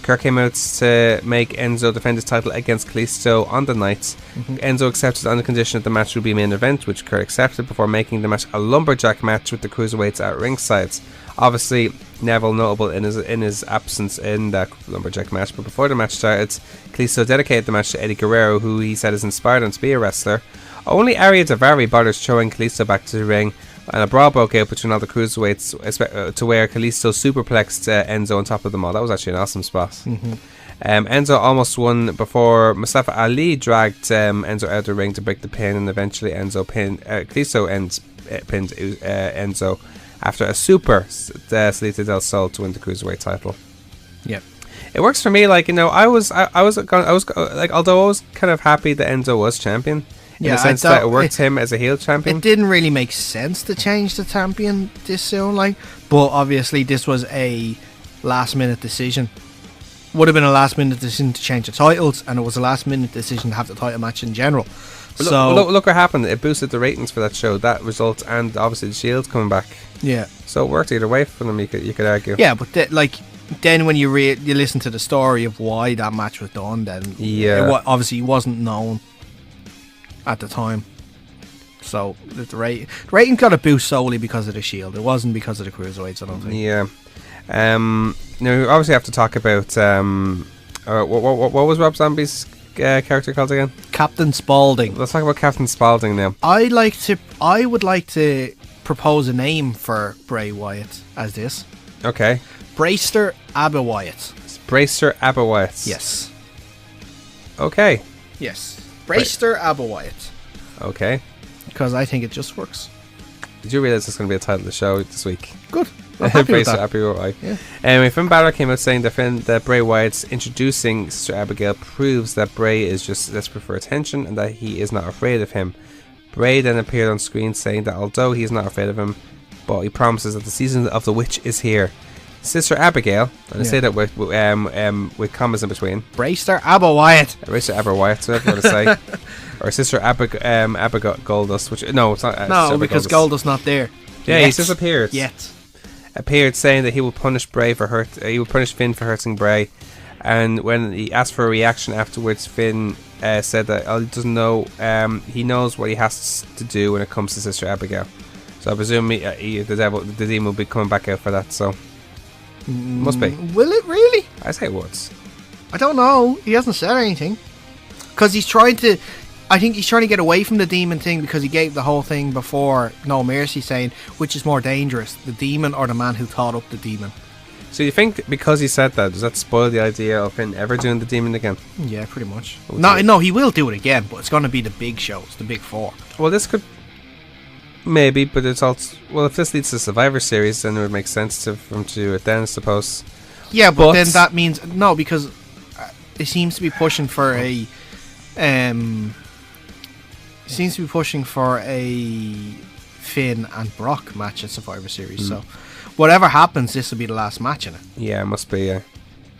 Kurt came out to make Enzo defend his title against Kalisto on the night. Enzo accepted on the condition that the match would be main event, which Kurt accepted before making the match a lumberjack match with the cruiserweights at ringside. Obviously, Neville notable in his absence in that lumberjack match, but before the match started, Kalisto dedicated the match to Eddie Guerrero, who he said has inspired him to be a wrestler. Only Ariya Daivari bothers throwing Kalisto back to the ring, and a brawl broke out between all the cruiserweights to where Kalisto superplexed Enzo on top of them all. That was actually an awesome spot. Enzo almost won before Mustafa Ali dragged Enzo out of the ring to break the pin, and eventually Kalisto pinned Enzo after a super Salita del Sol to win the cruiserweight title. Yep. It works for me. Like, I was like, although I was kind of happy that Enzo was champion. In the sense that it worked him as a heel champion. It didn't really make sense to change the champion this soon, but obviously this was a last minute decision. Would have been a last minute decision to change the titles, and it was a last minute decision to have the title match in general. Look what happened. It boosted the ratings for that show, that result, and obviously the Shield's coming back. Yeah. So it worked either way for them, you could argue. Yeah, but then when you listen to the story of why that match was done, then obviously it wasn't known at the time. So the rating got a boost solely because of the Shield. It wasn't because of the cruiserweights, I don't think. Yeah. Now we obviously have to talk about what was Rob Zombie's character called again? Captain Spaulding. Let's talk about Captain Spaulding now. I would like to propose a name for Bray Wyatt as this. Okay. Brayster Abiwyatt. Brayster Abiwyatt. Yes. Okay. Yes. Brayster Abiwyatt. Okay. Because I think it just works. Did you realise there's going to be a title of the show this week? Good. I'm happy with Brayster that. Abiwyatt. Yeah. Anyway, Finn Balor came out saying that Bray Wyatt's introducing Sister Abigail proves that Bray is just desperate for attention and that he is not afraid of him. Bray then appeared on screen saying that although he is not afraid of him, but he promises that the season of the witch is here. Sister Abigail, and I say that with commas in between. Brayster Abiwyatt. Brayster Abiwyatt, whatever you want to say. Or Sister Abigail Goldust, which no, it's not. No, because Goldust's not there. Yeah, he just appeared. Appeared saying that he will punish Bray for he will punish Finn for hurting Bray, and when he asked for a reaction afterwards, Finn said that he doesn't know. He knows what he has to do when it comes to Sister Abigail. So I presume the demon will be coming back out for that. So. Must be. Will it really? I say it would. I don't know. He hasn't said anything. Because I think he's trying to get away from the demon thing because he gave the whole thing before No Mercy saying, which is more dangerous, the demon or the man who thought up the demon. So you think because he said that, does that spoil the idea of him ever doing the demon again? Yeah, pretty much. No, he will do it again, but it's going to be the big shows, the big four. Well, this could... Maybe, but it's also... Well, if this leads to Survivor Series, then it would make sense for him to do it then, I suppose. Yeah, but then that means... No, because it seems to be pushing for a... Finn and Brock match at Survivor Series, so... Whatever happens, this will be the last match in it. Yeah, it must be,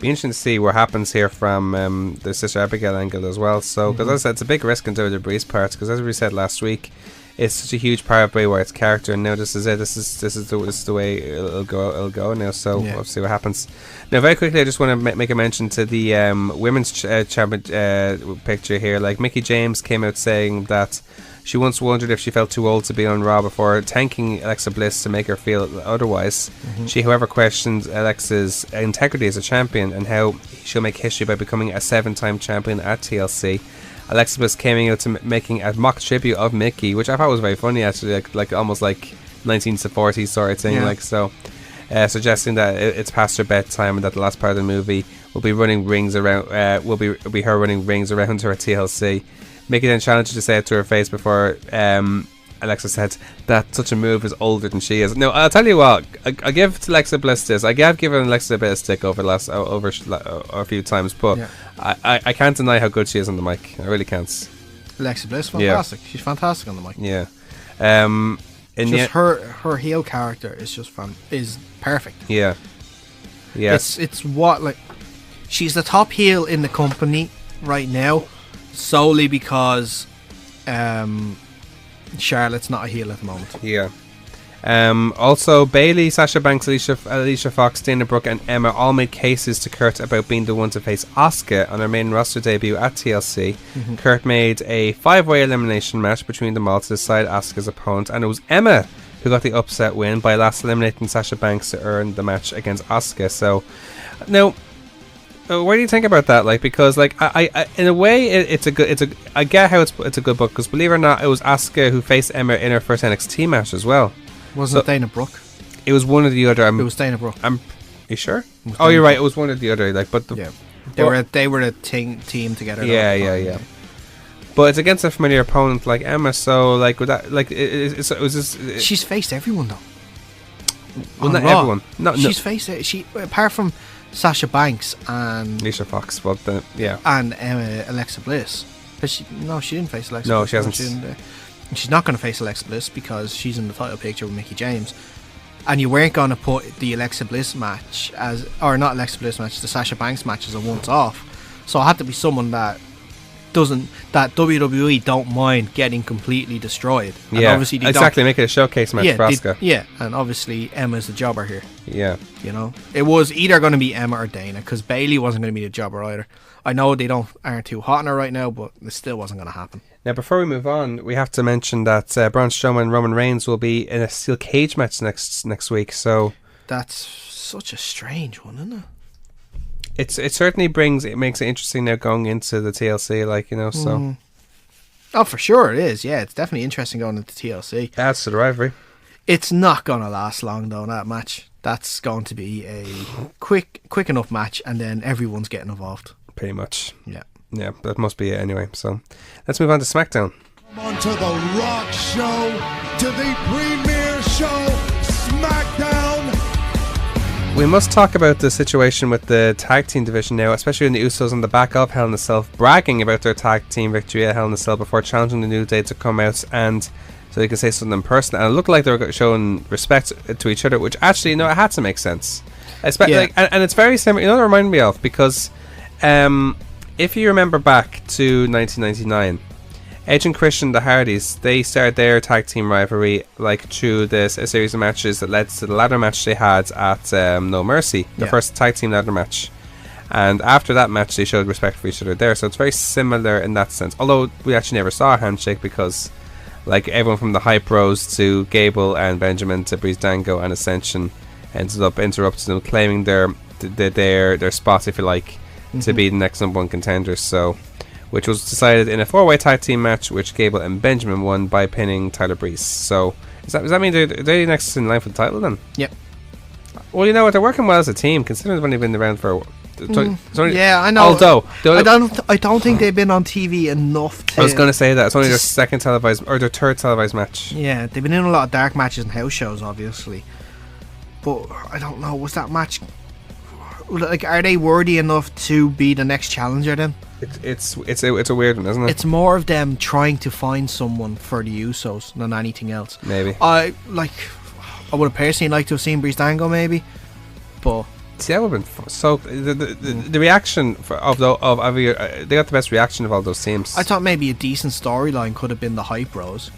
Be interesting to see what happens here from the Sister Abigail angle as well. So, because as I said, it's a big risk in WWE's part, because as we said last week, it's such a huge part of Bray Wyatt's character, and now this is it. This is the way it'll go now. So we'll see what happens. Now, very quickly, I just want to make a mention to the women's champion picture here. Like Mickie James came out saying that she once wondered if she felt too old to be on Raw before thanking Alexa Bliss to make her feel otherwise. She, however, questioned Alexa's integrity as a champion and how she'll make history by becoming a 7-time champion at TLC. Alexa Bliss came out to making a mock tribute of Mickie, which I thought was very funny actually, like almost like 1940s sort of thing, suggesting that it's past her bedtime and that the last part of the movie will be running rings around. Will be her running rings around her at TLC. Mickie then challenged her to say it to her face before Alexa said that such a move is older than she is. No, I'll tell you what, I give to Alexa Bliss this. I have given Alexa a bit of stick over the last a few times, but I can't deny how good she is on the mic. I really can't. Alexa Bliss, fantastic. She's fantastic on the mic. Yeah. Her heel character is just is perfect. Yeah. Yes. It's what, like, she's the top heel in the company right now, solely because Charlotte's not a heel at the moment. Yeah. Also, Bayley, Sasha Banks, Alicia Fox, Dana Brooke, and Emma all made cases to Kurt about being the one to face Asuka on her main roster debut at TLC. Kurt made a 5-way elimination match between them all to decide Asuka's opponent, and it was Emma who got the upset win by last eliminating Sasha Banks to earn the match against Asuka. So, now, what do you think about that? Like, because like I in a way I get how it's a good book, because believe it or not, it was Asuka who faced Emma in her first NXT match as well. Wasn't it Dana Brooke? It was one or the other. It was Dana Brooke. You sure? Oh, you're right. It was one or the other. Like, but they were a team together. Yeah. But it's against a familiar opponent like Emma, so like with that, like it was just. She's faced everyone though. Well, not everyone. No, she's faced it. She apart from Sasha Banks and Alicia Fox, but and Alexa Bliss. But she didn't face Alexa. No, Bliss. she hasn't. She's not going to face Alexa Bliss because she's in the title picture with Mickie James. And you weren't going to put the Alexa Bliss match the Sasha Banks match as a once-off. So it had to be someone that WWE don't mind getting completely destroyed. And obviously make it a showcase match for Asuka. And obviously Emma's the jobber here. Yeah. You know, it was either going to be Emma or Dana, because Bayley wasn't going to be the jobber either. I know they aren't too hot on her right now, but it still wasn't going to happen. Now, before we move on, we have to mention that Braun Strowman and Roman Reigns will be in a steel cage match next week. So that's such a strange one, isn't it? It certainly makes it interesting now going into the TLC, like, you know. So oh, for sure it is. Yeah, it's definitely interesting going into TLC. Adds to the rivalry. It's not going to last long though. That match. That's going to be a quick enough match, and then everyone's getting involved. Pretty much. Yeah, that must be it anyway. So let's move on to Smackdown. On to the Rock Show, to the premiere show, Smackdown. We must talk about the situation with the tag team division now, especially when the Usos on the back of Hell in a Cell bragging about their tag team victory at Hell in a Cell before challenging the New Day to come out and so they can say something in person. And it looked like they were showing respect to each other, which actually, you know, it had to make sense. And it's very similar. You know what it reminded me of? Because if you remember back to 1999, Edge and Christian, the Hardys, they started their tag team rivalry like through a series of matches that led to the ladder match they had at No Mercy, the first tag team ladder match. And after that match, they showed respect for each other there. So it's very similar in that sense. Although we actually never saw a handshake because, like, everyone from the Hype Bros to Gable and Benjamin to Breezango and Ascension ended up interrupting them, claiming their spot, if you like, to be the next number one contenders. So, which was decided in a 4-way tag team match, which Gable and Benjamin won by pinning Tyler Breeze. So, does that mean they're next in line for the title then? Yep. Well, you know what, they're working well as a team, considering they've only been around for. Yeah, I know. Although I don't think they've been on TV enough. I was going to say that it's only their second televised or their third televised match. Yeah, they've been in a lot of dark matches and house shows, obviously. But I don't know. Was that match? Like, are they worthy enough to be the next challenger then? It's a weird one, isn't it? It's more of them trying to find someone for the Usos than anything else. Maybe. I would have personally liked to have seen Breezango maybe, but see, that would have been so. The reaction of they got the best reaction of all those teams. I thought maybe a decent storyline could have been the Hype Bros,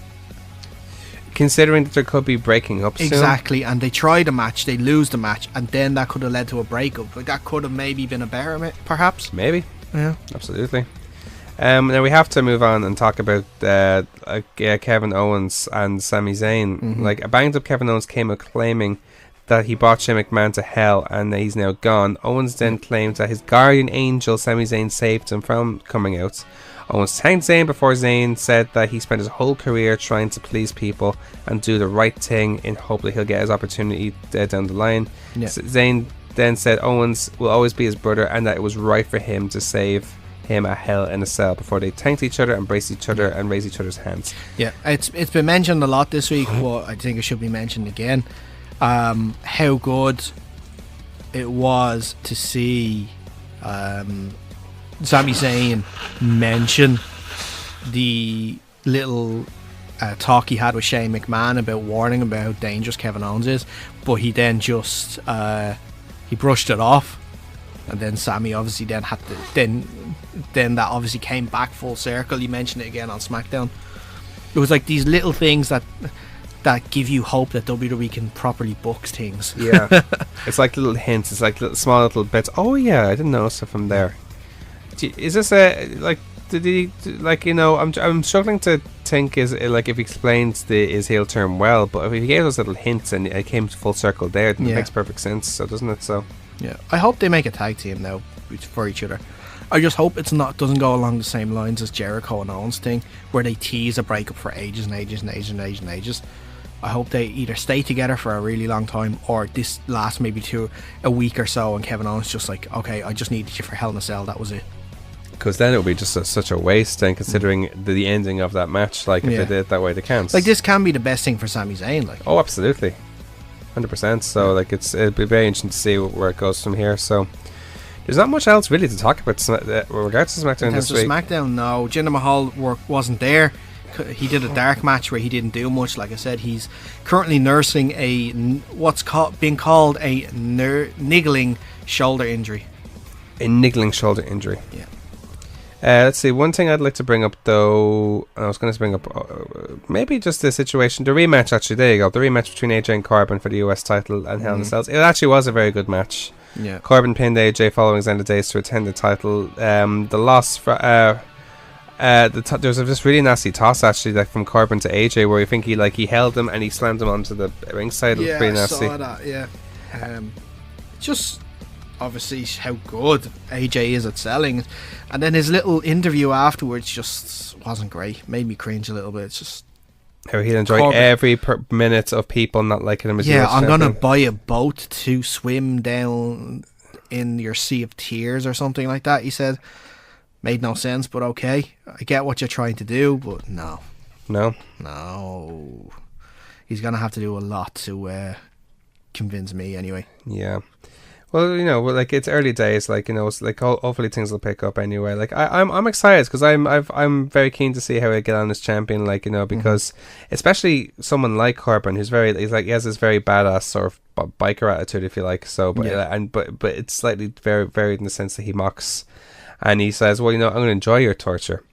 considering that there could be breaking up soon. Exactly, and they try the match, they lose the match, and then that could have led to a breakup. Like, that could have maybe been a better, perhaps. Maybe. Yeah, absolutely. Now we have to move on and talk about Kevin Owens and Sami Zayn. Like, a banged up Kevin Owens came out claiming that he brought Shane McMahon to hell and that he's now gone. Owens then claimed that his guardian angel Sami Zayn saved him from coming out. Owens thanked Zayn before Zayn said that he spent his whole career trying to please people and do the right thing in hope that he'll get his opportunity down the line. Zayn then said Owens will always be his brother and that it was right for him to save him at Hell in a Cell before they thanked each other, embraced each other and raised each other's hands. Yeah, it's been mentioned a lot this week, but I think it should be mentioned again. How good it was to see Sami Zayn mention the little talk he had with Shane McMahon about warning about how dangerous Kevin Owens is, but he then just he brushed it off, and then Sami obviously then had to then that obviously came back full circle. You mentioned it again on SmackDown. It was like these little things that that give you hope that WWE can properly book things. Yeah. It's like little hints. It's like small little bits. Oh yeah, I didn't notice it from there. Is this like? Did he like? I'm struggling to think. Is it, like, if he explains his heel turn well, but if he gave those little hints and it came full circle there, then it makes perfect sense. So doesn't it? So yeah, I hope they make a tag team now for each other. I just hope doesn't go along the same lines as Jericho and Owens thing, where they tease a breakup for ages and ages and ages and ages and ages. I hope they either stay together for a really long time, or this lasts maybe to a week or so, and Kevin Owens just like, okay, I just needed you for Hell in a Cell, that was it. Because then it would be just such a waste, and considering the ending of that match, like if they did it that way, they can't. Like, this can be the best thing for Sami Zayn, like. Oh, absolutely, 100%. So like it'd be very interesting to see where it goes from here. So there's not much else really to talk about with regards to SmackDown this week. SmackDown, no. Jinder Mahal wasn't there. He did a dark match where he didn't do much. Like I said, he's currently nursing what's being called a niggling shoulder injury. A niggling shoulder injury. Yeah. Let's see. One thing I'd like to bring up, though, I was going to bring up maybe just the situation, the rematch. Actually, there you go. The rematch between AJ and Corbin for the US title and Hell in a Cell. It actually was a very good match. Yeah. Corbin pinned AJ following his end of days to retain the title. The loss for there was this really nasty toss actually, like from Corbin to AJ, where you think he held him and he slammed him onto the ringside. Yeah, pretty nasty. I saw that. Yeah. Just obviously how good AJ is at selling, and then his little interview afterwards just wasn't great. Made me cringe a little bit. It's just how he'll enjoy every minute of people not liking him as I'm gonna buy a boat to swim down in your sea of tears or something like that, he said. Made no sense, but okay, I get what you're trying to do, but no, he's gonna have to do a lot to convince me anyway. Yeah. Well, like, it's early days. Like, it's like hopefully things will pick up anyway. Like, I'm excited because I'm very keen to see how he get on as champion. Like, because especially someone like Corbin, who's he has this very badass sort of biker attitude, if you like. So, but it's slightly very varied in the sense that he mocks, and he says, "Well, I'm going to enjoy your torture."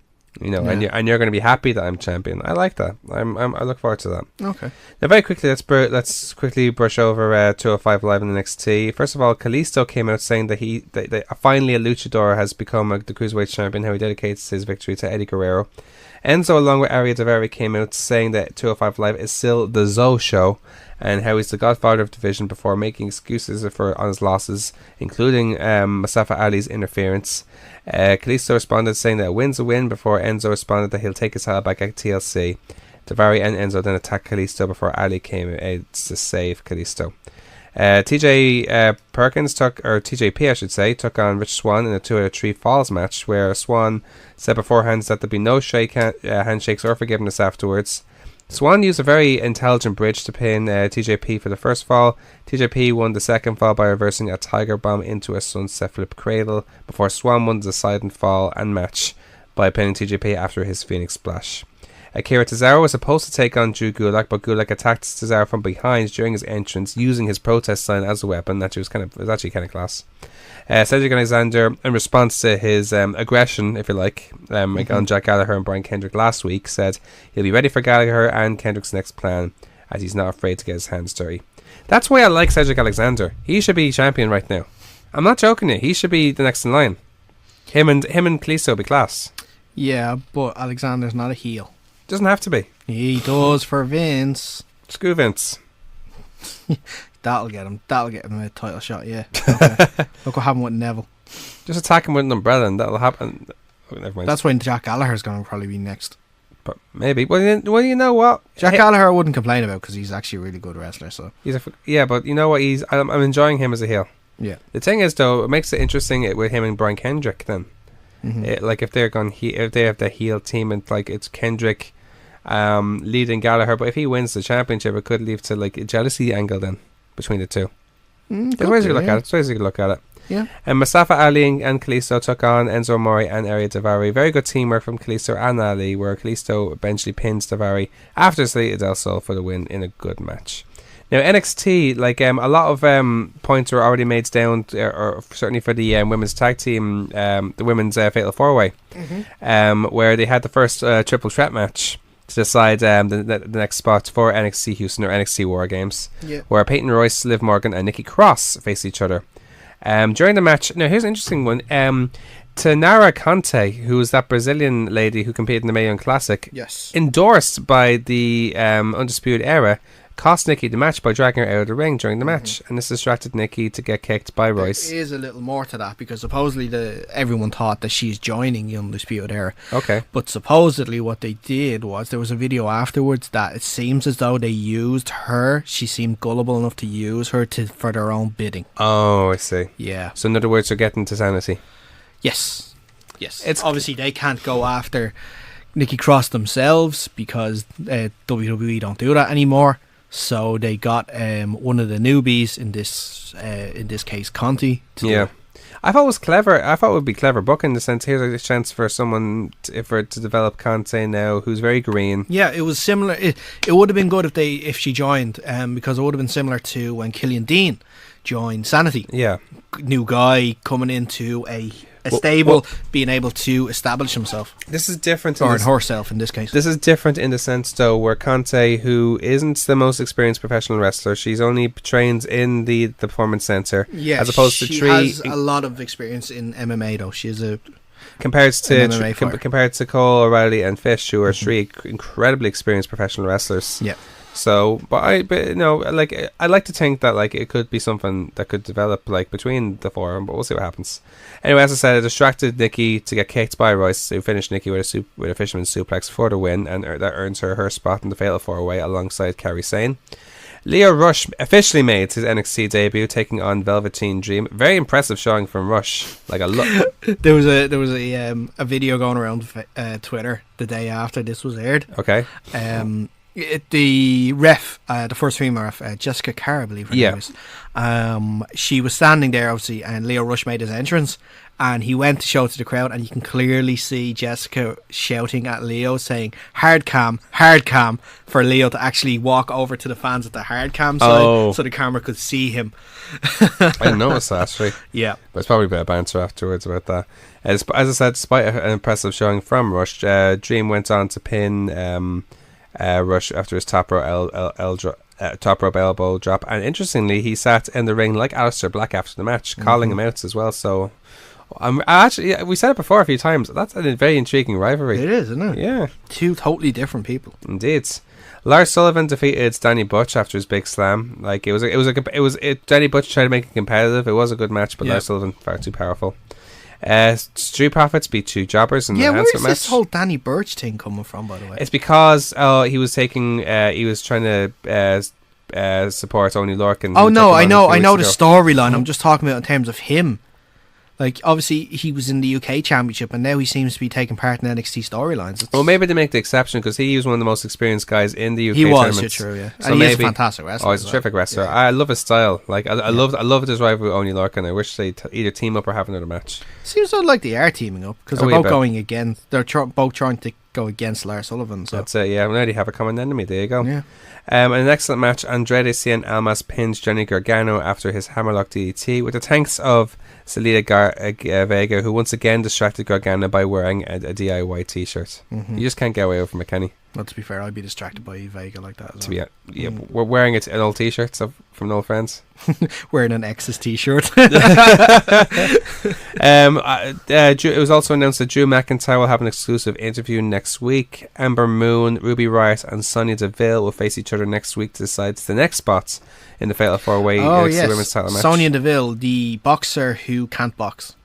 And you're going to be happy that I'm champion. I like that. I look forward to that. Okay. Now, very quickly, let's quickly brush over 205 Live in the NXT. First of all, Kalisto came out saying that finally a luchador has become the Cruiserweight champion. How he dedicates his victory to Eddie Guerrero. Enzo, along with Ariya Daivari, came out saying that 205 Live is still the Zoe show, and how he's the godfather of division before making excuses on his losses, including Mustafa Ali's interference. Kalisto responded saying that a win's a win, before Enzo responded that he'll take his title back at TLC. Daivari and Enzo then attacked Kalisto before Ali came out to save Kalisto. TJP I should say, took on Rich Swann in a 2-out-of-3 falls match, where Swann said beforehand that there'd be no handshakes or forgiveness afterwards. Swann used a very intelligent bridge to pin TJP for the first fall. TJP won the second fall by reversing a Tiger Bomb into a Sunset Flip Cradle, before Swann won the deciding fall and match by pinning TJP after his Phoenix Splash. Akira Tozawa was supposed to take on Drew Gulak, but Gulak attacked Tozawa from behind during his entrance, using his protest sign as a weapon. That was actually kind of class. Cedric Alexander, in response to his aggression, if you like, on Jack Gallagher and Brian Kendrick last week, said he'll be ready for Gallagher and Kendrick's next plan, as he's not afraid to get his hands dirty. That's why I like Cedric Alexander. He should be champion right now. I'm not joking you. He should be the next in line. Him and Kalisto will be class. Yeah, but Alexander's not a heel. Doesn't have to be. He does for Vince. Screw Vince. That'll get him a title shot, yeah. Okay. Look what happened with Neville. Just attack him with an umbrella and that'll happen. Oh, never mind. That's when Jack Gallagher's going to probably be next. But maybe. Well, you know what? Jack Gallagher I wouldn't complain about, because he's actually a really good wrestler. So but you know what? I'm enjoying him as a heel. Yeah. The thing is, though, it makes it interesting with him and Brian Kendrick then. Mm-hmm. Like if they have the heel team and like it's Kendrick leading Gallagher, but if he wins the championship, it could lead to like a jealousy angle then between the two. There's ways you could look at it. Yeah. And Mustafa Ali and Kalisto took on Enzo Amore and Ariya Daivari. Very good teamwork from Kalisto and Ali, where Kalisto eventually pins Daivari after Salida del Sol for the win in a good match. Now NXT, like a lot of points were already made down, or certainly for the women's tag team, the women's Fatal 4-Way, where they had the first triple threat match. to decide the next spot for NXT Houston or NXT War Games, where Peyton Royce, Liv Morgan, and Nikki Cross face each other. During the match, now here's an interesting one. Tanara Conte, who was that Brazilian lady who competed in the Mae Young Classic, endorsed by the Undisputed Era, cost Nikki the match by dragging her out of the ring during the match, and this distracted Nikki to get kicked by Royce. There is a little more to that, because supposedly everyone thought that she's joining the Undisputed Era. Okay. But supposedly what they did was, there was a video afterwards that it seems as though they used her. She seemed gullible enough to use her for their own bidding. Oh, I see. Yeah. So in other words, they're getting to sanity. Yes. Obviously they can't go after Nikki Cross themselves, because WWE don't do that anymore. So they got one of the newbies in this case, Conti. I thought it was clever. I thought it would be clever booking, in the sense here's a chance for someone to develop Conte now, who's very green. Yeah, it was similar. It would have been good if she joined, because it would have been similar to when Killian Dean joined Sanity. Yeah, new guy coming into a stable, being able to establish himself. This is different, or herself in this case. This is different in the sense, though, where Conte, who isn't the most experienced professional wrestler, she's only trained in the Performance Center, as opposed to Tree. She has a lot of experience in MMA, though. She is compared to Cole, O'Reilly, and Fish, who are three incredibly experienced professional wrestlers. Yeah. So, I'd like to think that it could be something that could develop between the four of them, but we'll see what happens. Anyway, as I said, it distracted Nikki to get kicked by Royce, who finished Nikki with a fisherman's suplex for the win, and that earns her spot in the Fatal 4-Way alongside Kairi Sane. Leo Rush officially made his NXT debut, taking on Velveteen Dream. Very impressive showing from Rush. There was a video going around Twitter the day after this was aired. Okay. The ref, the first female ref, Jessica Carr, I believe her name is. She was standing there, obviously, and Leo Rush made his entrance, and he went to show it to the crowd, and you can clearly see Jessica shouting at Leo, saying hard cam, for Leo to actually walk over to the fans at the hard cam side, so the camera could see him. I didn't notice that, actually. Yeah. But it's probably a bit of banter afterwards about that. As I said, despite an impressive showing from Rush, Dream went on to pin Rush after his top rope elbow drop, and interestingly, he sat in the ring like Aleister Black after the match, calling him out as well. So, we said it before a few times. That's a very intriguing rivalry. It is, isn't it? Yeah, two totally different people. Indeed. Lars Sullivan defeated Danny Butch after his big slam. Danny Butch tried to make it competitive. It was a good match, but Lars Sullivan far too powerful. Street Profits beat two jobbers in the enhancement match. Where's this whole Danny Burch thing coming from, by the way? It's because he was trying to support Oney Lorcan. Oh no, I know the storyline. I'm just talking about in terms of him. Obviously, he was in the UK Championship, and now he seems to be taking part in NXT storylines. Well, maybe they make the exception because he was one of the most experienced guys in the UK tournaments. He was, true, yeah. So and he is a fantastic wrestler. Oh, he's a terrific wrestler. Yeah. I love his style. I loved his rivalry with Oney Lorcan. I wish they either team up or have another match. Seems like they are teaming up, because they're both going against. They're both trying to go against Lars Sullivan. So. That's it. Yeah, we already have a common enemy. There you go. Yeah. An excellent match. Andrade Cien Almas pins Johnny Gargano after his hammerlock DDT with the thanks of Zelina Vega, who once again distracted Gargano by wearing a DIY t-shirt. You just can't get away from it, can you? Well, to be fair, I'd be distracted by Vega like that as well. We're wearing an old t-shirt from old friends. Wearing an X's t-shirt. It was also announced that Drew McIntyre will have an exclusive interview next week. Ember Moon, Ruby Riott, and Sonya Deville will face each other next week to decide the next spots in the Fatal 4-Way women's title match. Sonya Deville, the boxer who can't box.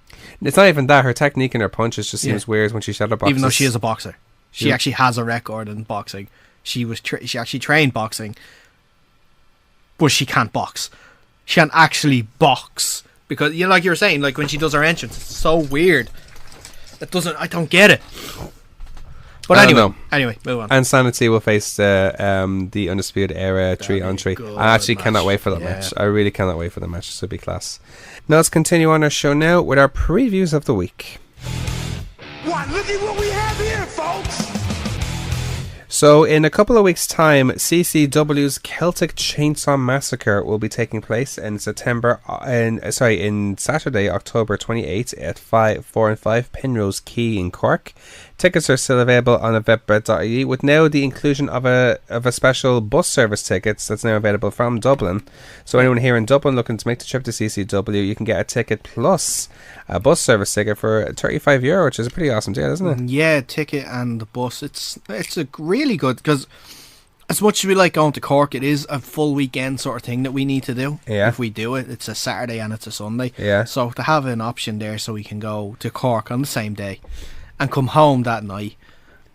It's not even that. Her technique and her punches just seems weird when she shadow boxes. Even though she is a boxer. She actually has a record in boxing. She actually trained boxing, but she can't box. She can't actually box because like you were saying, like when she does her entrance, it's so weird. I don't get it. But anyway, move on. And Sanity will face the Undisputed Era 3-on-3. I actually cannot wait for that match. I really cannot wait for the match. This will be class. Now let's continue on our show now with our previews of the week. Look at what we have here, folks. So in a couple of weeks' time, CCW's Celtic Chainsaw Massacre will be taking place in Saturday, October 28th at 4 and 5 Penrose Quay in Cork. Tickets are still available on eventbrite.ie, with now the inclusion of a special bus service tickets that's now available from Dublin. So anyone here in Dublin looking to make the trip to CCW, you can get a ticket plus a bus service ticket for €35, which is a pretty awesome deal, isn't it? Yeah, ticket and the bus. It's a really good, because as much as we like going to Cork, it is a full weekend sort of thing that we need to do. Yeah. If we do it, it's a Saturday and it's a Sunday. Yeah. So to have an option there so we can go to Cork on the same day and come home that night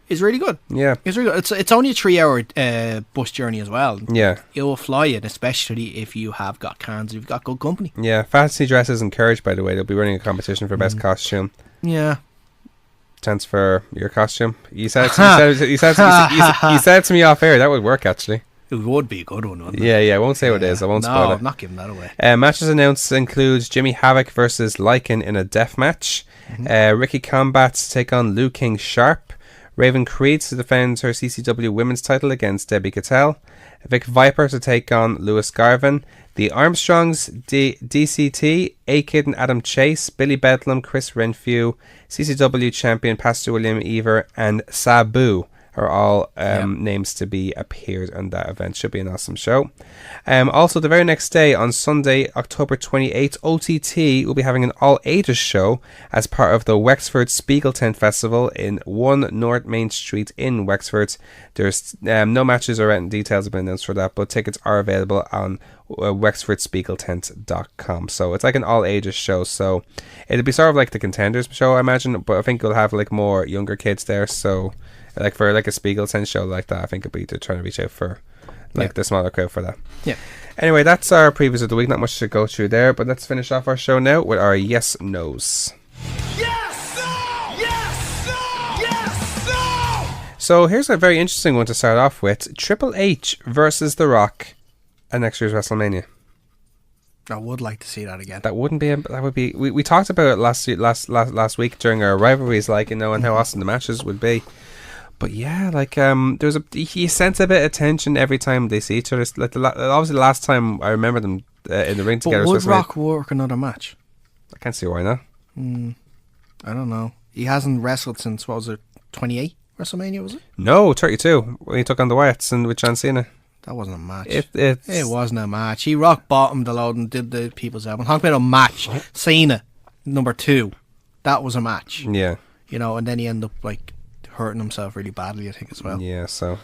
is really good. Yeah. It's really good. It's only a 3-hour bus journey as well. Yeah. You'll fly it, especially if you have got cans, you've got good company. Yeah. Fancy dress is encouraged, by the way. They'll be running a competition for best costume. Yeah. Chance for your costume. You said you said it to me off air. That would work, actually. It would be a good one, wouldn't it? Yeah. I won't say what it is. I won't spoil it. No, I'm not giving that away. Matches announced includes Jimmy Havoc versus Lycan in a death match. Ricky Combat to take on Liu King Sharp. Raven Creed to defend her CCW women's title against Debbie Cattell. Vic Viper to take on Lewis Garvin. The Armstrongs, DCT, A-Kid and Adam Chase, Billy Bedlam, Chris Renfrew, CCW champion Pastor William Ever, and Sabu are all names to be appeared on that event. Should be an awesome show. Also, the very next day, on Sunday, October 28th, OTT will be having an all-ages show as part of the Wexford Spiegel Tent Festival in 1 North Main Street in Wexford. There's no matches or written details have been announced for that, but tickets are available on wexfordspiegeltent.com. So it's like an all-ages show, so it'll be sort of like the Contenders show, I imagine, but I think it'll have like more younger kids there, so like for like a Spiegel Tent show like that, I think it'll be they're trying to reach out for like the smaller crowd for that. Yeah. Anyway, that's our previews of the week. Not much to go through there, but let's finish off our show now with our yes nos. Yes, no! Yes, no! Yes, no! So here's a very interesting one to start off with: Triple H versus The Rock at next year's WrestleMania. I would like to see that again. That wouldn't be. That would be. We talked about it last week during our rivalries, like, you know, and how awesome the matches would be. But yeah, like there's you sense a bit of tension every time they see each other. Like obviously, the last time I remember them in the ring together. But would Rock work another match? I can't see why not. I don't know. He hasn't wrestled since, what was it, 28 WrestleMania, was it? No, 32 when he took on the Wyatts and with John Cena. That wasn't a match. It wasn't a match. He rock bottomed the load and did the people's album. Talking about a match. Cena, number 2. That was a match. Yeah. You know, and then he ended up like hurting himself really badly, I think, as well. Yeah, so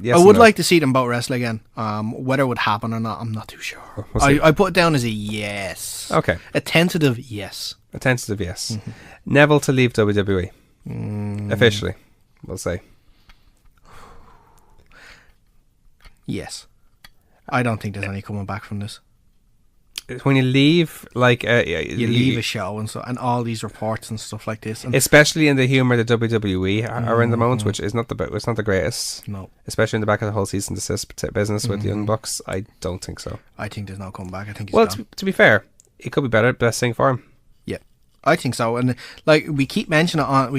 yes, I would like to see them both wrestle again. Whether it would happen or not, I'm not too sure. I put it down as a yes. Okay. A tentative yes. A tentative yes. Neville to leave WWE. Officially, we'll say. Yes. I don't think there's any coming back from this. When you leave, like you leave a show and so, and all these reports and stuff like this, and especially in the humour that WWE are in the moment, which is not it's not the greatest. No, especially in the back of the whole cease and desist business with the Young Bucks. I don't think so. I think there's no coming back. I think he's gone. To be fair, it could be better. Best thing for him. Yeah, I think so. And like we keep mentioning it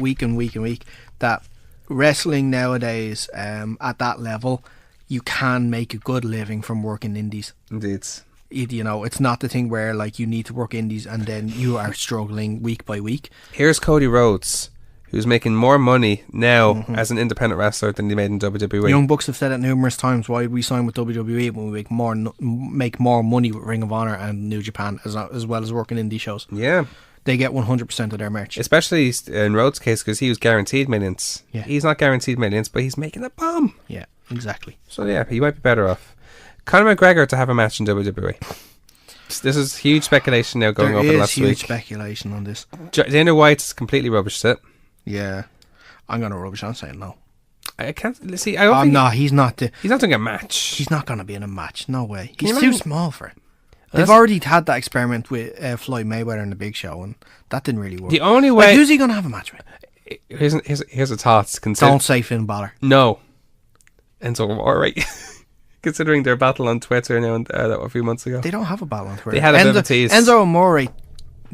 week and week and week that wrestling nowadays, at that level, you can make a good living from working indies. Indeed. You know, it's not the thing where like you need to work indies and then you are struggling week by week. Here's Cody Rhodes, who's making more money now as an independent wrestler than he made in WWE. Young Bucks have said it numerous times. Why we sign with WWE when we make more money with Ring of Honor and New Japan as well as working indie shows. Yeah, they get 100% of their merch. Especially in Rhodes' case, because he was guaranteed millions. Yeah, he's not guaranteed millions, but he's making a bomb. Yeah, exactly. So yeah, he might be better off. Conor McGregor to have a match in WWE. This is huge speculation now going over the last week. There is huge speculation on this. Dana White's completely rubbished it. Yeah, I'm gonna rubbish. I'm saying no. I can't see. I don't think no, he's not. He's not doing a match. He's not gonna be in a match. No way. He's too small for it. They've already had that experiment with Floyd Mayweather in the Big Show, and that didn't really work. The only way, who's he gonna have a match with? Here's a thought. Don't say Finn Balor. No. Enzo Amore, right? Considering their battle on Twitter now a few months ago. They don't have a battle on Twitter. They had a bit of a tease. Enzo Amore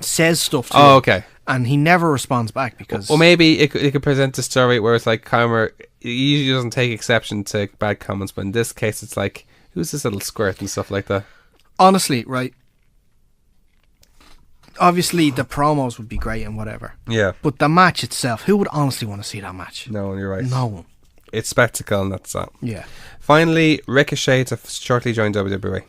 says stuff to him. Okay. And he never responds back because... Well, maybe it could present a story where it's like Conor usually doesn't take exception to bad comments, but in this case it's like, who's this little squirt and stuff like that? Honestly, right, obviously the promos would be great and whatever. Yeah. But the match itself, who would honestly want to see that match? No, you're right. No one. It's spectacle, and that's that. Yeah. Finally, Ricochet to shortly join WWE.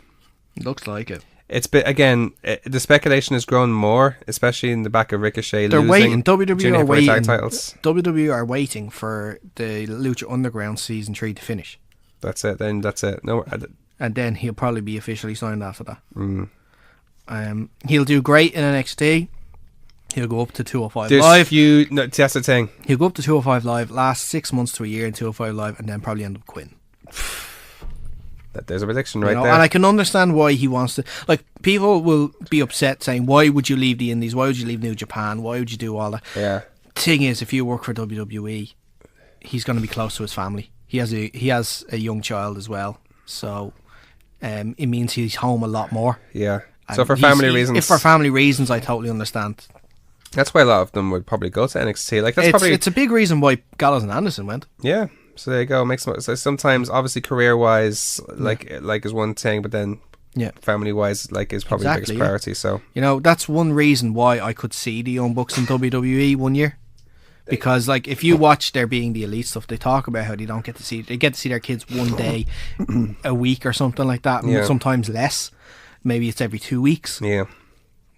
Looks like it. It's been, again, the speculation has grown more, especially in the back of Ricochet They're losing waiting. WWE junior are waiting. tag titles. WWE are waiting for the Lucha Underground season 3 to finish. That's it. Then that's it. No, And then he'll probably be officially signed after that. He'll do great in NXT. He'll go up to 205 Live. No, that's the thing. He'll go up to 205 Live, last 6 months to a year in 205 Live, and then probably end up quitting. There's a prediction right there. And I can understand why he wants to. Like, people will be upset saying, why would you leave the Indies? Why would you leave New Japan? Why would you do all that? Yeah. Thing is, if you work for WWE, he's going to be close to his family. He has a young child as well, so it means he's home a lot more. Yeah. So for family reasons. If for family reasons, I totally understand. That's why a lot of them would probably go to NXT. Like it's a big reason why Gallows and Anderson went. Yeah. So there you go. Makes so sometimes obviously career wise, like is one thing, but then family wise, like is probably the biggest priority. So that's one reason why I could see the Young Bucks in WWE one year. Because like if you watch their Being the Elite stuff, they talk about how they get to see their kids one day a week or something like that, and sometimes less. Maybe it's every 2 weeks. Yeah.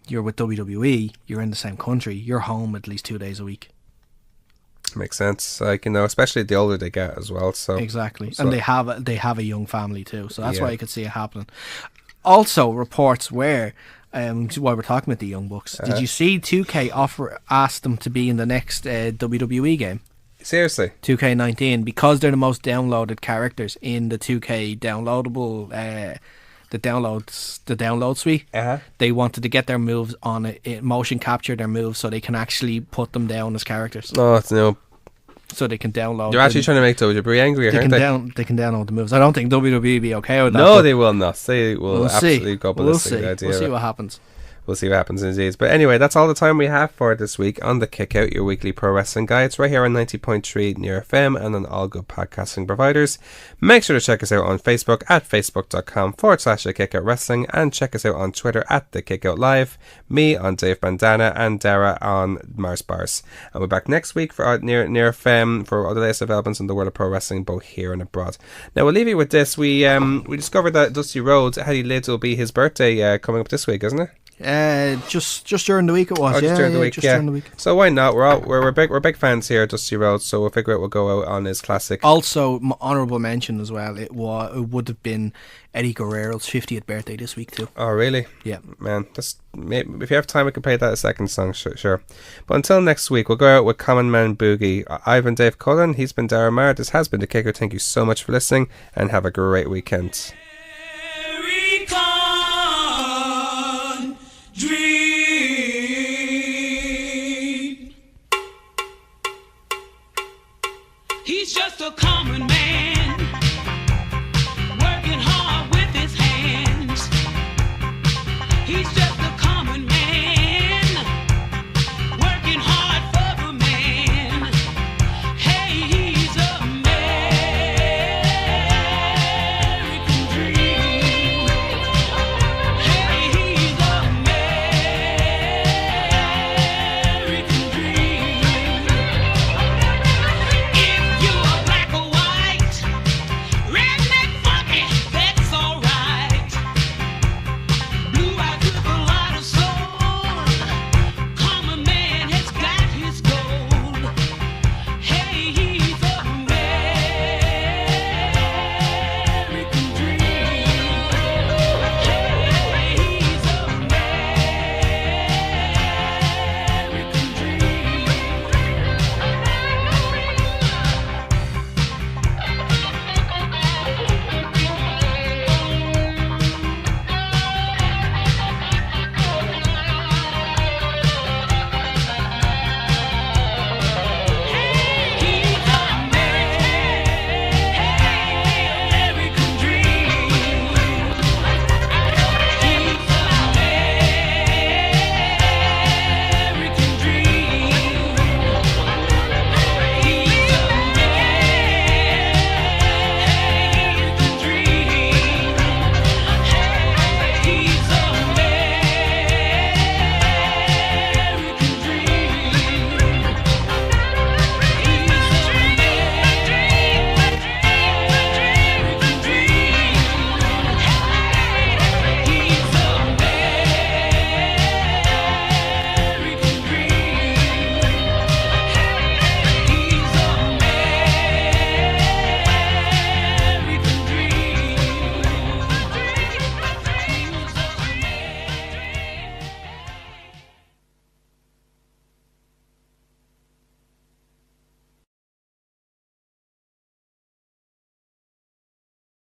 You're with WWE, you're in the same country, you're home at least 2 days a week. Makes sense. Like, especially the older they get as well. So exactly. And they have a young family too. So that's why I could see it happening. Also, reports where while we're talking about the Young Bucks, did you see 2K asked them to be in the next WWE game? Seriously? 2K19, because they're the most downloaded characters in the 2K downloadable the download suite. They wanted to get their moves on it, motion capture their moves so they can actually put them down as characters. Oh, it's no. So they can download. They're actually trying to make WWE angry, aren't they? They can download the moves. I don't think WWE will be okay with that. No, they will not. They will absolutely go ballistic. We'll see what happens. We'll see what happens indeed. But anyway, that's all the time we have for this week on The Kick Out, your weekly pro wrestling guide. It's right here on 90.3 Near FM and on all good podcasting providers. Make sure to check us out on Facebook at facebook.com/The Kick Out Wrestling, and check us out on Twitter at The Kick Out Live. Me on Dave Bandana and Daragh on Mars Bars. And we're back next week for Near FM for all the latest developments in the world of pro wrestling, both here and abroad. Now we'll leave you with this. We discovered that Dusty Rhodes, Eddie Lids, will be his birthday coming up this week, isn't it? Just during the week it was. During the week. So why not? We're big fans here at Dusty Rhodes, so we'll figure out we'll go out on his classic. Also, honourable mention as well. It would have been Eddie Guerrero's 50th birthday this week too. Oh really? Yeah, man. If you have time, we can play that a second song. Sure. But until next week, we'll go out with Common Man Boogie. I've been Dave Cullen. He's been Daragh Maher. This has been The Kicker. Thank you so much for listening, and have a great weekend.